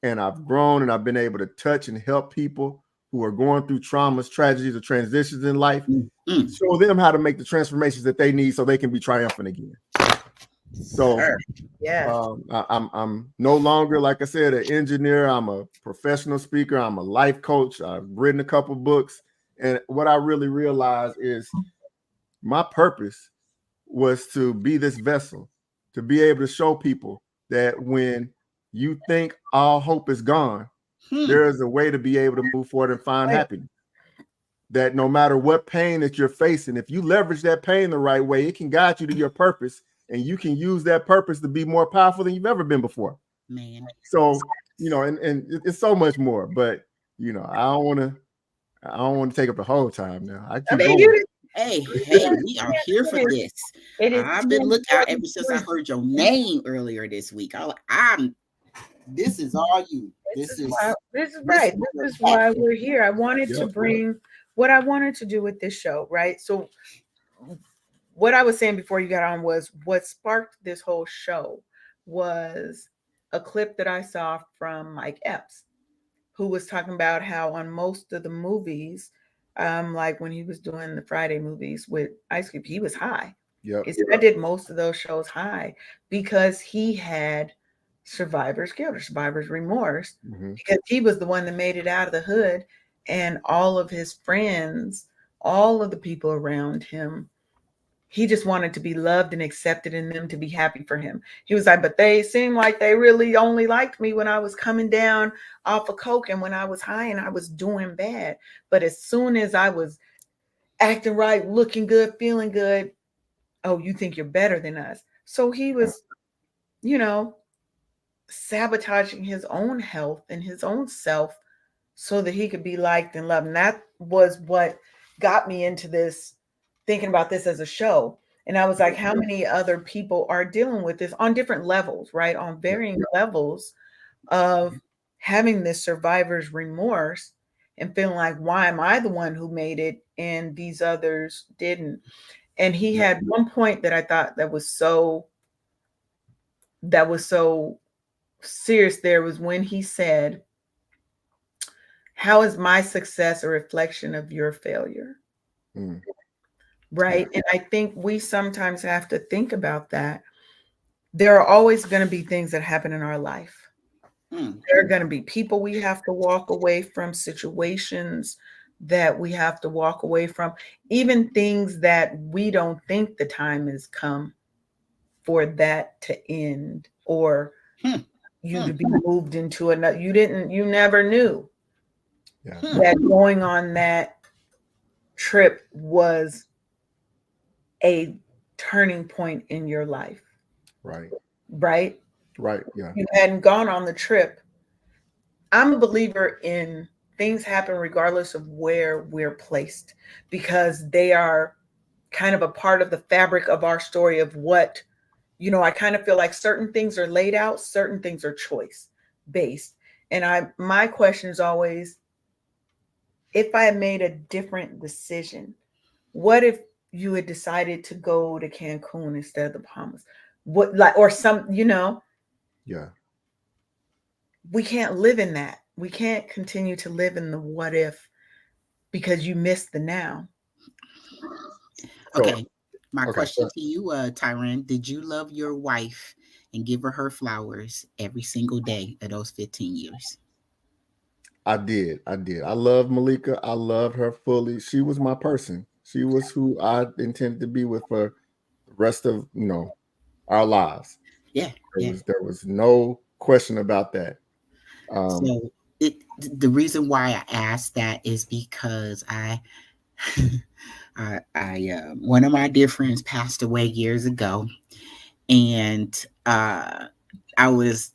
And I've grown and I've been able to touch and help people who are going through traumas, tragedies, or transitions in life, show them how to make the transformations that they need so they can be triumphant again. So I'm no longer, like I said, an engineer. I'm a professional speaker. I'm a life coach. I've written a couple books. And what I really realized is my purpose was to be this vessel, to be able to show people that when you think all hope is gone, there is a way to be able to move forward and find happiness. That no matter what pain that you're facing, if you leverage that pain the right way, it can guide you to your purpose. And you can use that purpose to be more powerful than you've ever been before. Man. So, and it's so much more, but I don't want to take up the whole time now. Hey, we are here for this. I've been looking out ever since I heard your name earlier this week. This is all you. This is right. This is why we're here. I wanted to bring what I wanted to do with this show, right? So what I was saying before you got on was what sparked this whole show was a clip that I saw from Mike Epps, who was talking about how on most of the movies, like when he was doing the Friday movies with Ice Cube, he was high. He said, I did most of those shows high because he had survivor's guilt or survivor's remorse, because he was the one that made it out of the hood, and all of his friends, all of the people around him, he just wanted to be loved and accepted and them to be happy for him. He was like, but they seemed like they really only liked me when I was coming down off of coke and when I was high and I was doing bad. But as soon as I was acting right, looking good, feeling good, oh, you think you're better than us. So he was, sabotaging his own health and his own self so that he could be liked and loved. And that was what got me into this, thinking about this as a show. And I was like, how many other people are dealing with this on different levels, right? On varying levels of having this survivor's remorse and feeling like, why am I the one who made it and these others didn't? And he had one point that I thought that was so serious there, was when he said, how is my success a reflection of your failure? Mm. Right. And I think we sometimes have to think about that. There are always going to be things that happen in our life. There are going to be people we have to walk away from, situations that we have to walk away from, even things that we don't think the time has come for that to end, or you to be moved into another. You never knew that going on that trip was a turning point in your life. Right. Right. Right. Yeah. You hadn't gone on the trip. I'm a believer in things happen regardless of where we're placed, because they are kind of a part of the fabric of our story of what, I kind of feel like certain things are laid out, certain things are choice based. And my question is always, if I had made a different decision, what if you had decided to go to Cancun instead of the Bahamas? What, like, or some, Yeah. we can't live in that. We can't continue to live in the what if, because you missed the now. Okay. My Okay. question to you, Tiran, did you love your wife and give her flowers every single day of those 15 years? I did. I did. I love Malika. I loved her fully. She was my person. She was who I intended to be with for the rest of, our lives. Yeah. There was no question about that. So the reason why I asked that is because one of my dear friends passed away years ago, and it was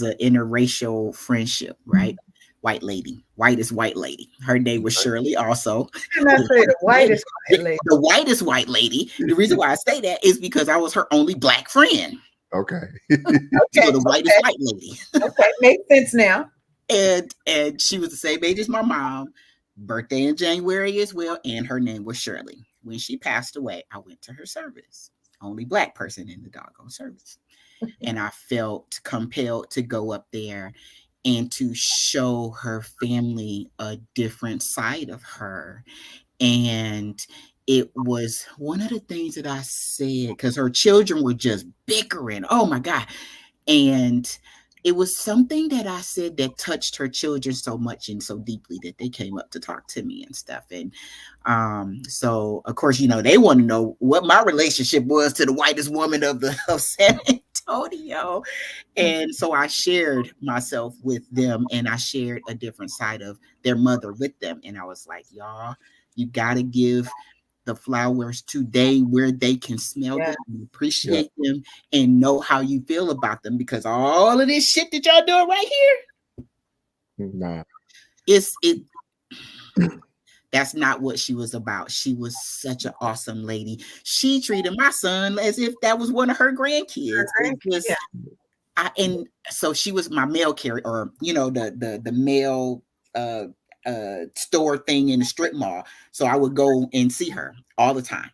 an interracial friendship, right? Whitest white lady. Her name was Shirley. Also, And I say the whitest white lady. the whitest white lady. The reason why I say that is because I was her only black friend. Okay. So the whitest white lady. Okay, makes sense now. And she was the same age as my mom. Birthday in January as well, and her name was Shirley. When she passed away, I went to her service. Only black person in the doggone service. And I felt compelled to go up there and to show her family a different side of her. And it was one of the things that I said, because her children were just bickering. Oh my God. And it was something that I said that touched her children so much and so deeply that they came up to talk to me and stuff. And so of course, they want to know what my relationship was to the whitest woman of San Antonio. And so I shared myself with them, and I shared a different side of their mother with them. And I was like, y'all, you got to give the flowers today where they can smell them and appreciate them and know how you feel about them, because all of this shit that y'all doing right here, that's not what she was about. She was such an awesome lady. She treated my son as if that was one of her grandkids. And so she was my mail carrier, or the mail store thing in the strip mall. So I would go and see her all the time.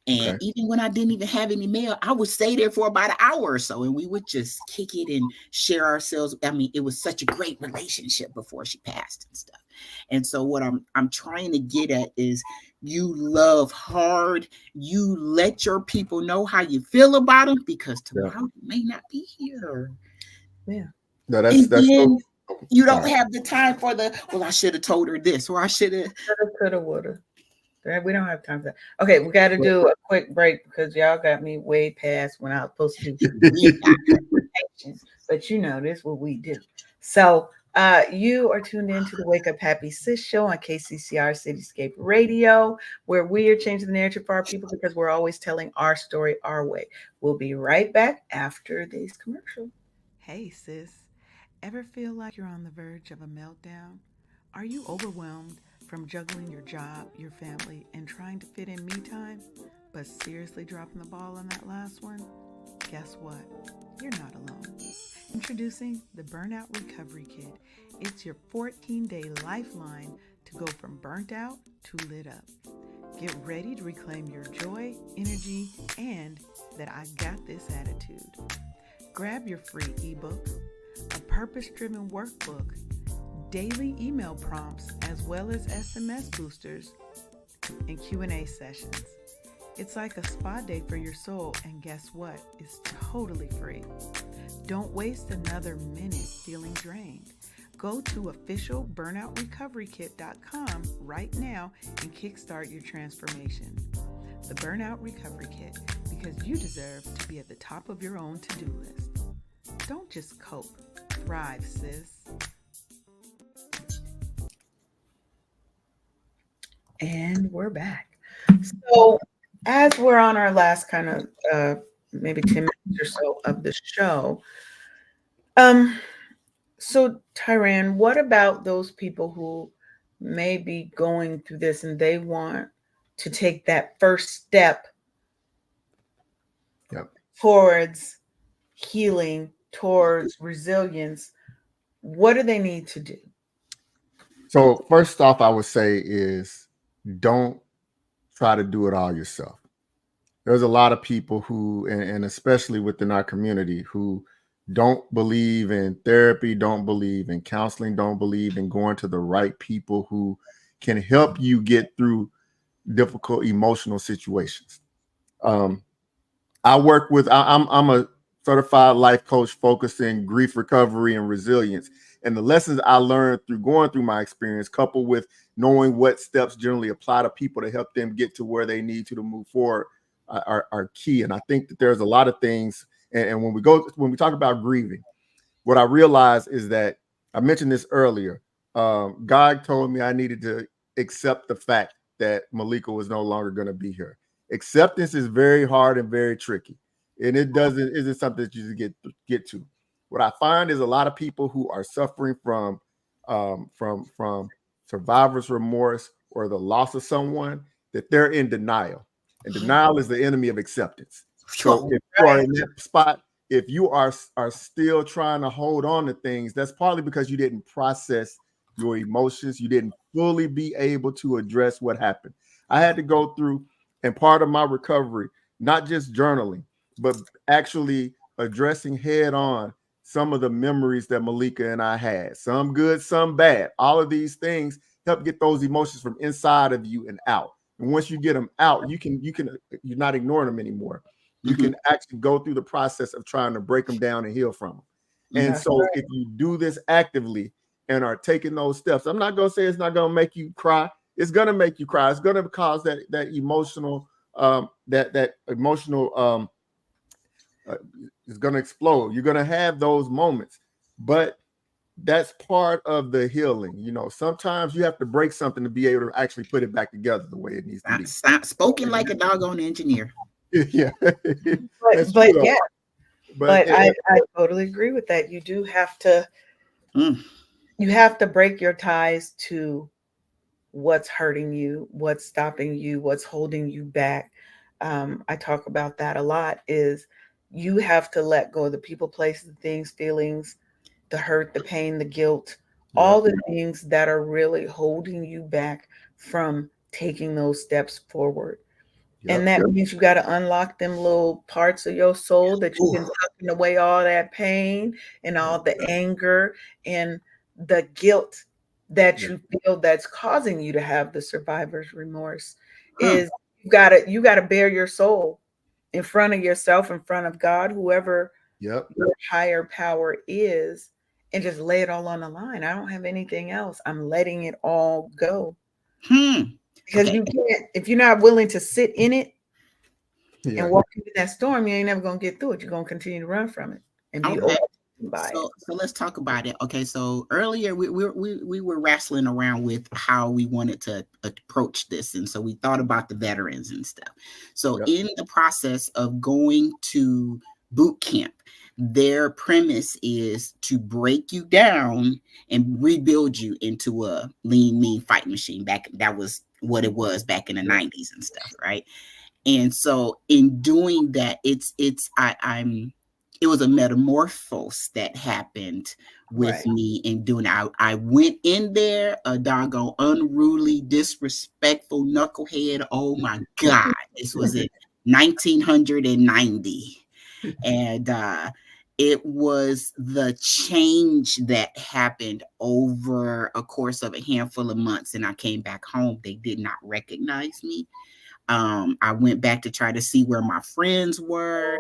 And even when I didn't even have any mail, I would stay there for about an hour or so, and we would just kick it and share ourselves. I mean, it was such a great relationship before she passed and stuff. And so what I'm trying to get at is, you love hard. You let your people know how you feel about them, because tomorrow you may not be here. Yeah. No, that's then you don't have the time for I should have told her this, or I should have. Coulda, woulda. We don't have time for that. Okay, we got to do a quick break because y'all got me way past when I was supposed to do. But this is what we do. So you are tuned in to the Wake Up Happy Sis show on KCCR Cityscape Radio, where we are changing the narrative for our people because we're always telling our story our way. We'll be right back after this commercial. Hey, sis. Ever feel like you're on the verge of a meltdown? Are you overwhelmed from juggling your job, your family, and trying to fit in me time, but seriously dropping the ball on that last one? Guess what? You're not alone. Introducing the Burnout Recovery Kit. It's your 14-day lifeline to go from burnt out to lit up. Get ready to reclaim your joy, energy, and that I got this attitude. Grab your free ebook, a purpose-driven workbook, daily email prompts, as well as SMS boosters and Q&A sessions. It's like a spa day for your soul, and guess what? It's totally free. Don't waste another minute feeling drained. Go to officialburnoutrecoverykit.com right now and kickstart your transformation. The Burnout Recovery Kit, because you deserve to be at the top of your own to-do list. Don't just cope, thrive, sis. And we're back. So, as we're on our last kind of maybe 10 minutes or so of the show, so Tiran, what about those people who may be going through this and they want to take that first step towards healing, towards resilience? What do they need to do? So first off, I would say is don't try to do it all yourself. There's a lot of people who, and especially within our community, who don't believe in therapy, don't believe in counseling, don't believe in going to the right people who can help you get through difficult emotional situations. I work with, I'm a certified life coach focusing grief recovery and resilience. And the lessons I learned through going through my experience, coupled with knowing what steps generally apply to people to help them get to where they need to move forward, are key. And I think that there's a lot of things. And when we talk about grieving, what I realized is that I mentioned this earlier. God told me I needed to accept the fact that Malika was no longer going to be here. Acceptance is very hard and very tricky, and it isn't something that you get to. What I find is a lot of people who are suffering from survivor's remorse or the loss of someone, that they're in denial, and denial is the enemy of acceptance. So if you are in that spot, if you are still trying to hold on to things, that's partly because you didn't process your emotions. You didn't fully be able to address what happened. I had to go through, and part of my recovery, not just journaling, but actually addressing head on some of the memories that Malika and I had, some good, some bad. All of these things help get those emotions from inside of you and out. And once you get them out, you're not ignoring them anymore. You can actually go through the process of trying to break them down and heal from them. And so if you do this actively and are taking those steps, I'm not going to say it's not going to make you cry. It's going to make you cry. It's going to cause that emotional, is going to explode. You're going to have those moments, but that's part of the healing. You know, sometimes you have to break something to be able to actually put it back together the way it needs to be. Stop spoken like a doggone engineer. Yeah. But I totally agree with that. You do have to, you have to break your ties to what's hurting you, what's stopping you, what's holding you back. I talk about that a lot, is you have to let go of the people, places, things, feelings, the hurt, the pain, the guilt, all the things that are really holding you back from taking those steps forward. And that means you got to unlock them little parts of your soul that you've been tucking away all that pain and all the anger and the guilt that you feel that's causing you to have the survivor's remorse. Is you gotta bare your soul in front of yourself, in front of God, whoever your higher power is, and just lay it all on the line. I don't have anything else. I'm letting it all go. Because you can't, if you're not willing to sit in it and walk into that storm, you ain't never gonna get through it. You're gonna continue to run from it and be overtaken by it. So let's talk about it. Okay, so earlier we were wrestling around with how we wanted to approach this, and so we thought about the veterans and stuff. So in the process of going to boot camp, their premise is to break you down and rebuild you into a lean, mean fight machine. Back, that was what it was back in the 90s and stuff, right? And so in doing that, I'm it was a metamorphose that happened with Right. me in doing it. I went in there a doggone unruly, disrespectful knucklehead. Oh my God. This was in 1990. And it was the change that happened over a course of a handful of months. And I came back home. They did not recognize me. I went back to try to see where my friends were.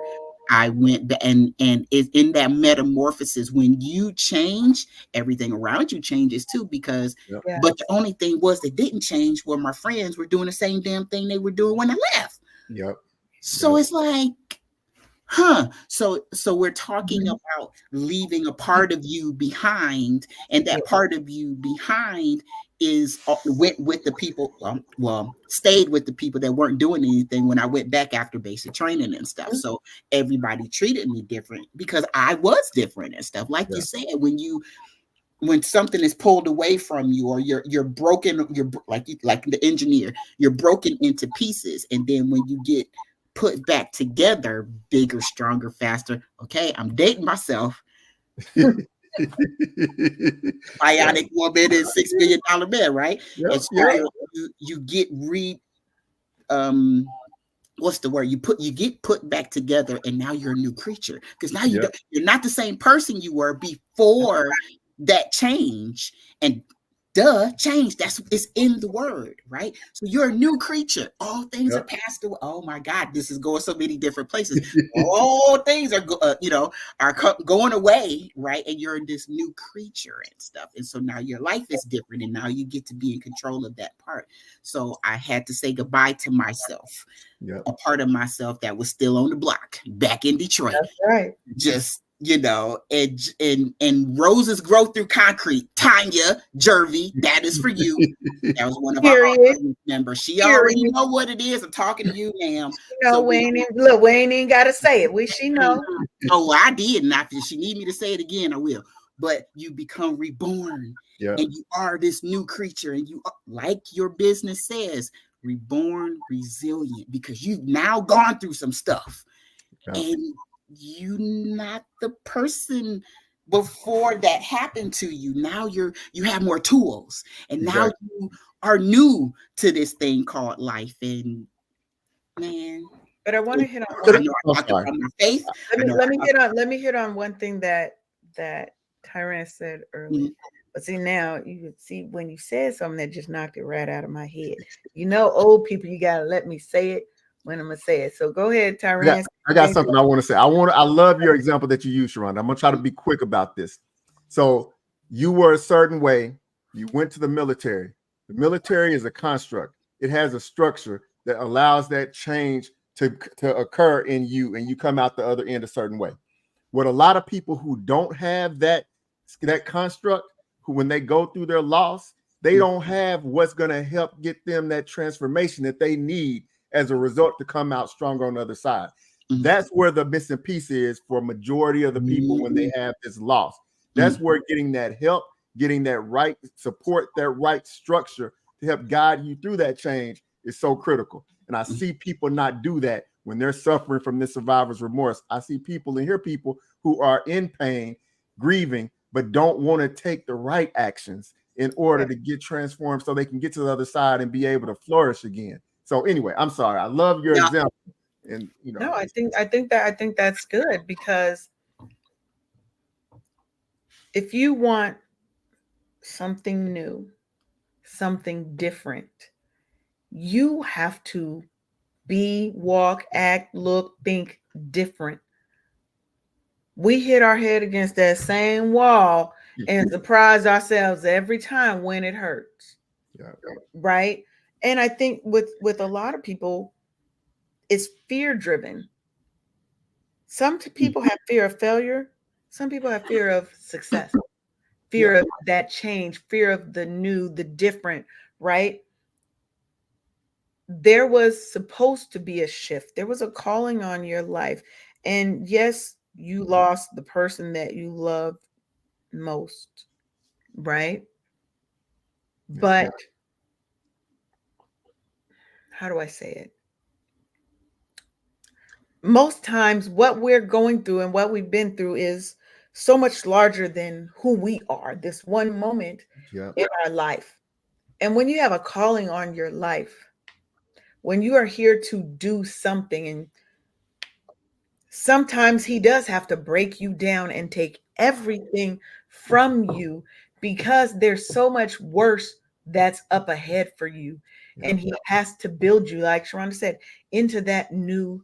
I went and it's in that metamorphosis. When you change, everything around you changes too. Because, Yep. Yeah. but the only thing was that didn't change were my friends were doing the same damn thing they were doing when I left. Yep. So Yep. it's like, so we're talking Mhm. about leaving a part of you behind, and that part of you behind is went with the people, stayed with the people that weren't doing anything when I went back after basic training and stuff. So everybody treated me different because I was different and stuff. Like you said, when something is pulled away from you, or you're broken, you're like the engineer, you're broken into pieces, and then when you get put back together, bigger, stronger, faster. Okay, I'm dating myself. Yeah. Bionic woman and $6 million man, right? Yep. And so Yep. you get what's the word? You get put back together, and now you're a new creature, because now Yep. you're not the same person you were before that change. And change, it's in the word, right? So you're a new creature. All things are Yep. passed away. Oh my God, this is going so many different places. All things are going away, right? And you're this new creature and stuff. And so now your life is different, and now you get to be in control of that part. So I had to say goodbye to myself, Yep. a part of myself that was still on the block back in Detroit. That's right. Just, and roses grow through concrete. Tanya Jervy, that is for you. That was one of our Period. audience members. She already Period. know what it is. I'm talking to you, ma'am. You know, So we ain't even look. We ain't even got to say it. She know. oh, I did. And if she need me to say it again, I will. But you become reborn, Yep. and you are this new creature, and you are, like your business says, reborn, resilient, because you've now gone through some stuff, Yep. and you not the person before that happened to you. Now you have more tools, and now Exactly. you are new to this thing called life. And man, But I want to hit on I one. know I I'm talked sorry. about my faith. Let I me know let me hit on one thing that Tiran said earlier. But see, now you could see when you said something that just knocked it right out of my head. You know, old people, you gotta let me say it when I'm gonna say it. So go ahead, Tiran. I got something I want to say. I love your example that you use, Sharonda. I'm gonna try to be quick about this. So you were a certain way, you went to the military. The military is a construct, it has a structure that allows that change to occur in you, and you come out the other end a certain way. What a lot of people who don't have that construct, who when they go through their loss, they don't have what's going to help get them that transformation that they need as a result to come out stronger on the other side. That's where the missing piece is for a majority of the people when they have this loss. That's where getting that help, getting that right support, that right structure to help guide you through that change is so critical. And I see people not do that when they're suffering from this survivor's remorse. I see people and hear people who are in pain, grieving, but don't want to take the right actions in order to get transformed so they can get to the other side and be able to flourish again. So anyway, I'm sorry. I love your example. And No, I think that's good, because if you want something new, something different, you have to be, walk, act, look, think different. We hit our head against that same wall and surprise ourselves every time when it hurts. Yeah. Right? And I think with a lot of people, it's fear driven. Some people have fear of failure. Some people have fear of success, fear of that change, fear of the new, the different, right? There was supposed to be a shift. There was a calling on your life. And yes, you lost the person that you loved most, right? But how do I say it? Most times, what we're going through and what we've been through is so much larger than who we are, this one moment in our life. And when you have a calling on your life, when you are here to do something, and sometimes he does have to break you down and take everything from you because there's so much worse that's up ahead for you. And he has to build you, like Sharonda said, into that new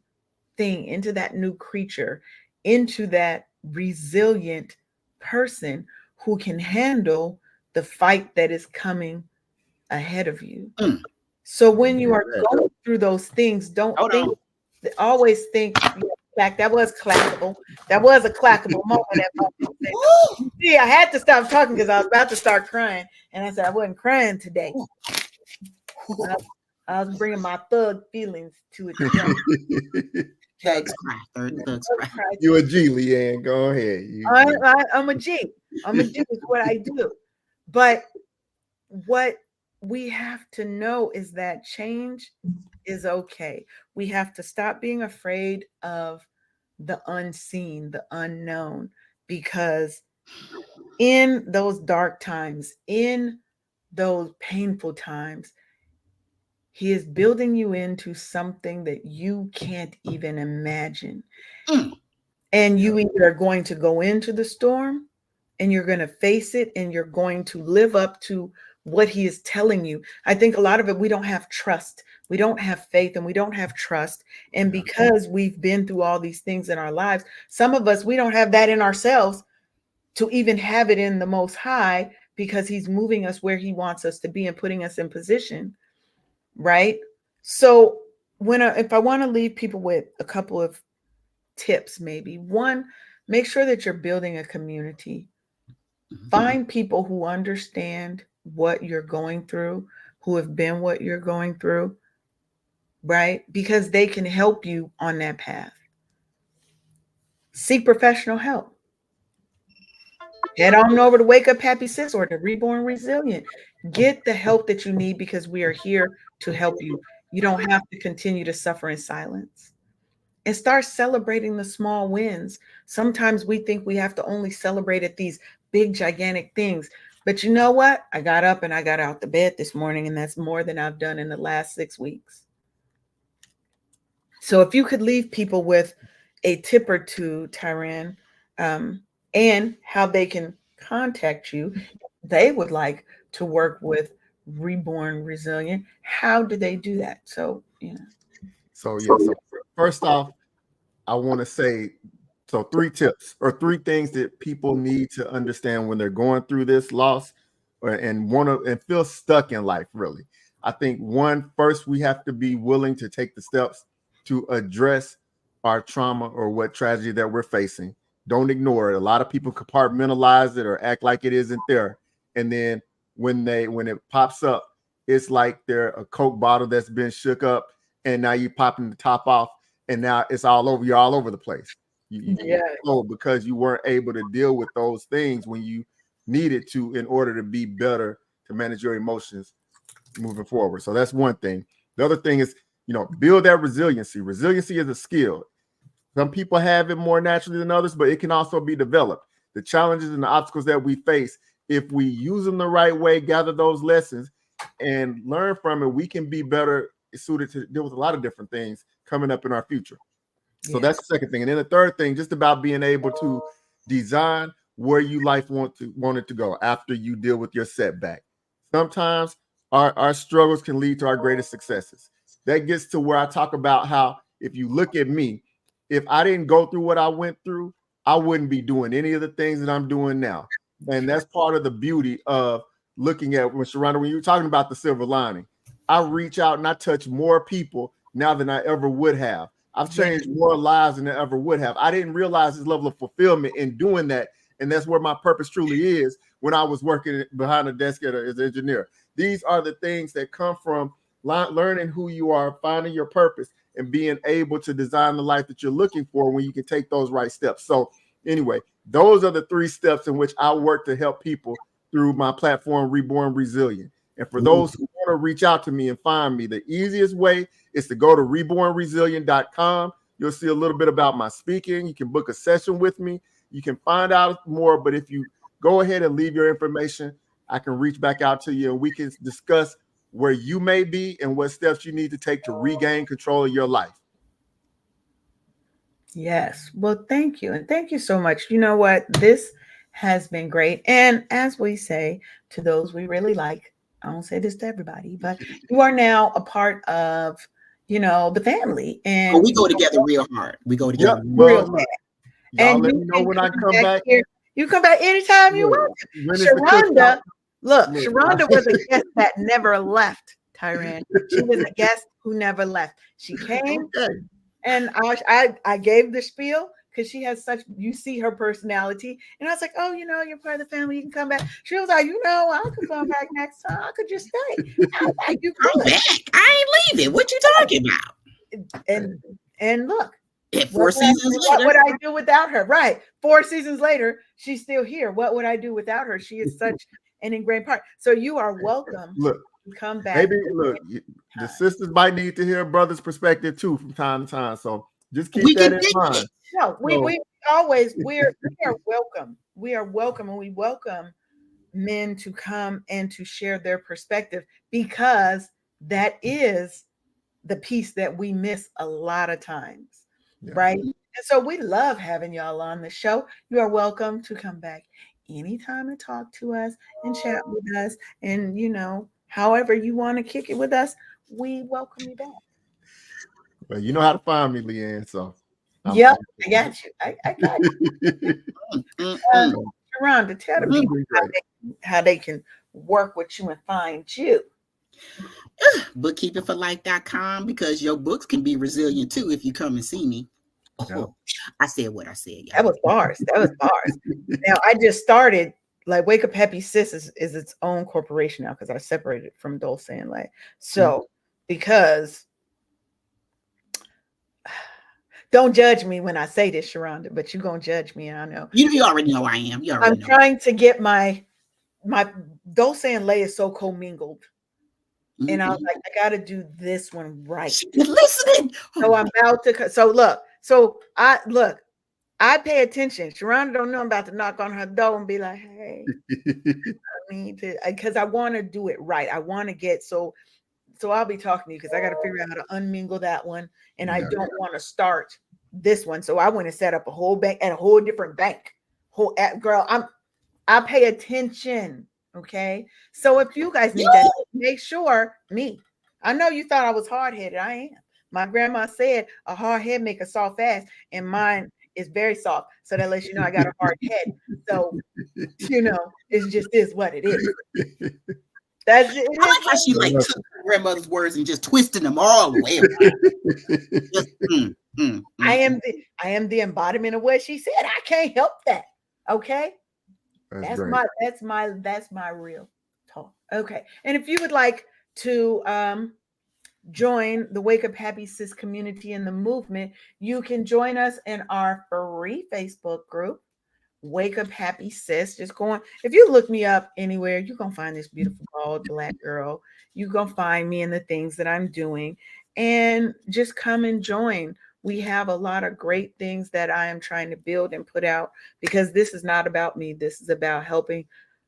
thing, into that new creature, into that resilient person who can handle the fight that is coming ahead of you. So when you are going through those things, don't think, always think, back, that was clackable. That was a clackable moment. See, I had to stop talking because I was about to start crying. And I said, I wasn't crying today. I was bringing my thug feelings to it today. Thugs cry. Thugs cry. You a G, Leanne. Go ahead. I'm a G. I'm a G is what I do. But what we have to know is that change is okay. We have to stop being afraid of the unseen, the unknown, because in those dark times, in those painful times, he is building you into something that you can't even imagine. And you either are going to go into the storm and you're going to face it and you're going to live up to what he is telling you. I think a lot of it, we don't have trust. We don't have faith and we don't have trust. And because we've been through all these things in our lives, some of us, we don't have that in ourselves to even have it in the Most High, because he's moving us where he wants us to be and putting us in position. Right. So if I want to leave people with a couple of tips, maybe one, make sure that you're building a community. Find people who understand what you're going through, who have been what you're going through, right? Because they can help you on that path. Seek professional help. Head on over to Wake Up Happy Sis or to Reborn Resilient. Get the help that you need because we are here to help you. You don't have to continue to suffer in silence. And start celebrating the small wins. Sometimes we think we have to only celebrate at these big, gigantic things. But you know what? I got up and I got out the bed this morning, and that's more than I've done in the last 6 weeks. So if you could leave people with a tip or two, Tiran, and how they can contact you, they would like to work with Reborn Resilient, how do they do that? So, So first off, I want to say, 3 tips or 3 things that people need to understand when they're going through this loss and feel stuck in life. Really, I think first we have to be willing to take the steps to address our trauma or what tragedy that we're facing. Don't ignore it. A lot of people compartmentalize it or act like it isn't there, and then when it pops up, it's like they're a Coke bottle that's been shook up, and now you're popping the top off, and now it's all over. You're all over the place. Because you weren't able to deal with those things when you needed to in order to be better to manage your emotions moving forward. So that's one thing. The other thing is, build that resiliency. Resiliency is a skill. Some people have it more naturally than others, but it can also be developed. The challenges and the obstacles that we face, if we use them the right way, gather those lessons and learn from it, we can be better suited to deal with a lot of different things coming up in our future. So that's the second thing. And then the third thing, just about being able to design where you want it to go after you deal with your setback. Sometimes our struggles can lead to our greatest successes. That gets to where I talk about how, if you look at me, if I didn't go through what I went through, I wouldn't be doing any of the things that I'm doing now. And that's part of the beauty of looking at, when you were talking about the silver lining, I reach out and I touch more people now than I ever would have. I've changed more lives than I ever would have. I didn't realize this level of fulfillment in doing that. And that's where my purpose truly is when I was working behind a desk as an engineer. These are the things that come from learning who you are, finding your purpose, and being able to design the life that you're looking for when you can take those right steps. So anyway, those are the 3 steps in which I work to help people through my platform, Reborn Resilient. And for those who want to reach out to me and find me, the easiest way is to go to rebornresilient.com. You'll see a little bit about my speaking. You can book a session with me. You can find out more. But if you go ahead and leave your information, I can reach back out to you and we can discuss where you may be and what steps you need to take to regain control of your life. Yes. Well, thank you. And thank you so much. You know what? This has been great. And as we say to those we really like, I don't say this to everybody, but you are now a part of, the family. And we go together real hard. We go together real hard. Y'all let me know when I come back. Here. You come back anytime you want. Sharonda, Sharonda was a guest that never left, Tiran. She was a guest who never left. She came and I gave the spiel because she has you see her personality. And I was like, oh, you're part of the family. You can come back. She was like, I could come back next time. I could just stay. I was like, you come back. I ain't leaving. What you talking about? And look. 4 seasons later. What would I do without her? Right. 4 seasons later, she's still here. What would I do without her? She is such an ingrained part. So you are welcome to come back. Maybe the sisters might need to hear brother's perspective too from time to time. So just keep that in mind. No, we are welcome. We are welcome, and we welcome men to come and to share their perspective, because that is the piece that we miss a lot of times. Yeah. Right. And so we love having y'all on the show. You are welcome to come back anytime and talk to us and chat with us. And, however you want to kick it with us, we welcome you back. Well, you know how to find me, Leanne. So, yep, I got you. I got you. Sharonda, tell the people how they can work with you and find you. Bookkeepingforlife.com, because your books can be resilient too if you come and see me. I said what I said. Y'all. That was bars. Now I just started, like, Wake Up Happy Sis is its own corporation now, because I separated from Dulce and Lay. So because don't judge me when I say this, Sharonda, but you're gonna judge me, and I know. You already know I am. I'm trying to get my Dulce and Lay is so commingled. And I was like, I got to do this one right. Listening. So I'm about to. So I pay attention. Sharonda don't know I'm about to knock on her door and be like, hey, I need to, because I want to do it right. I want to get so I'll be talking to you because I got to figure out how to unmingle that one, and I don't want to start this one. So I went and set up a whole bank at a whole different bank. Girl, I pay attention. Okay, so if you guys need that, make sure I know you thought I was hard-headed. I am. My grandma said a hard head make a soft ass, and mine is very soft. So that lets you know I got a hard head. So it's just is what it is. That's it. I like how she took her grandmother's words and just twisted them all the way. I am the embodiment of what she said. I can't help that. Okay. That's my real talk. Okay. And if you would like to join the Wake Up Happy Sis community in the movement, you can join us in our free Facebook group, Wake Up Happy Sis. Just go on. If you look me up anywhere, you're going to find this beautiful bald Black girl. You're going to find me and the things that I'm doing, and just come and join. We have a lot of great things that I am trying to build and put out, because this is not about me. This is about helping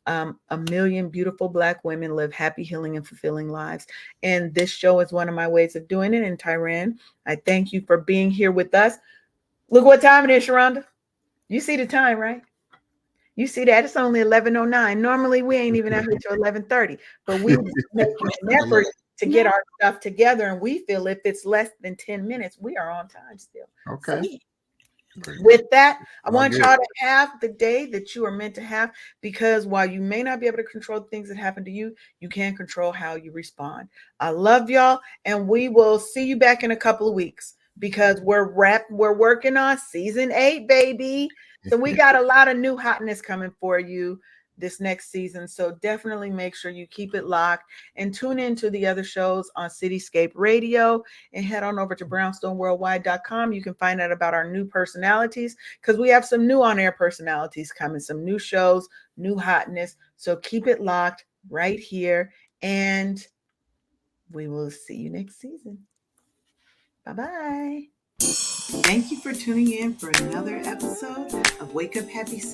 a million beautiful Black women live happy, healing, and fulfilling lives. And this show is one of my ways of doing it. And Tiran, I thank you for being here with us. Look what time it is, Sharonda. You see the time, right? You see that? It's only 11:09. Normally, we ain't even out here till 11:30. But we make an effort to get our stuff together, and we feel if it's less than 10 minutes, we are on time still. Okay. So, with that, I want y'all to have the day that you are meant to have, because while you may not be able to control things that happen to you, you can control how you respond. I love y'all, and we will see you back in a couple of weeks, because we're working on season 8, baby. So we got a lot of new hotness coming for you. this next season. So definitely make sure you keep it locked and tune into the other shows on Cityscape Radio, and head on over to brownstoneworldwide.com. You can find out about our new personalities, because we have some new on-air personalities coming, some new shows, new hotness. So keep it locked right here, and we will see you next season. Bye-bye. Thank you for tuning in for another episode of Wake Up Happy Sis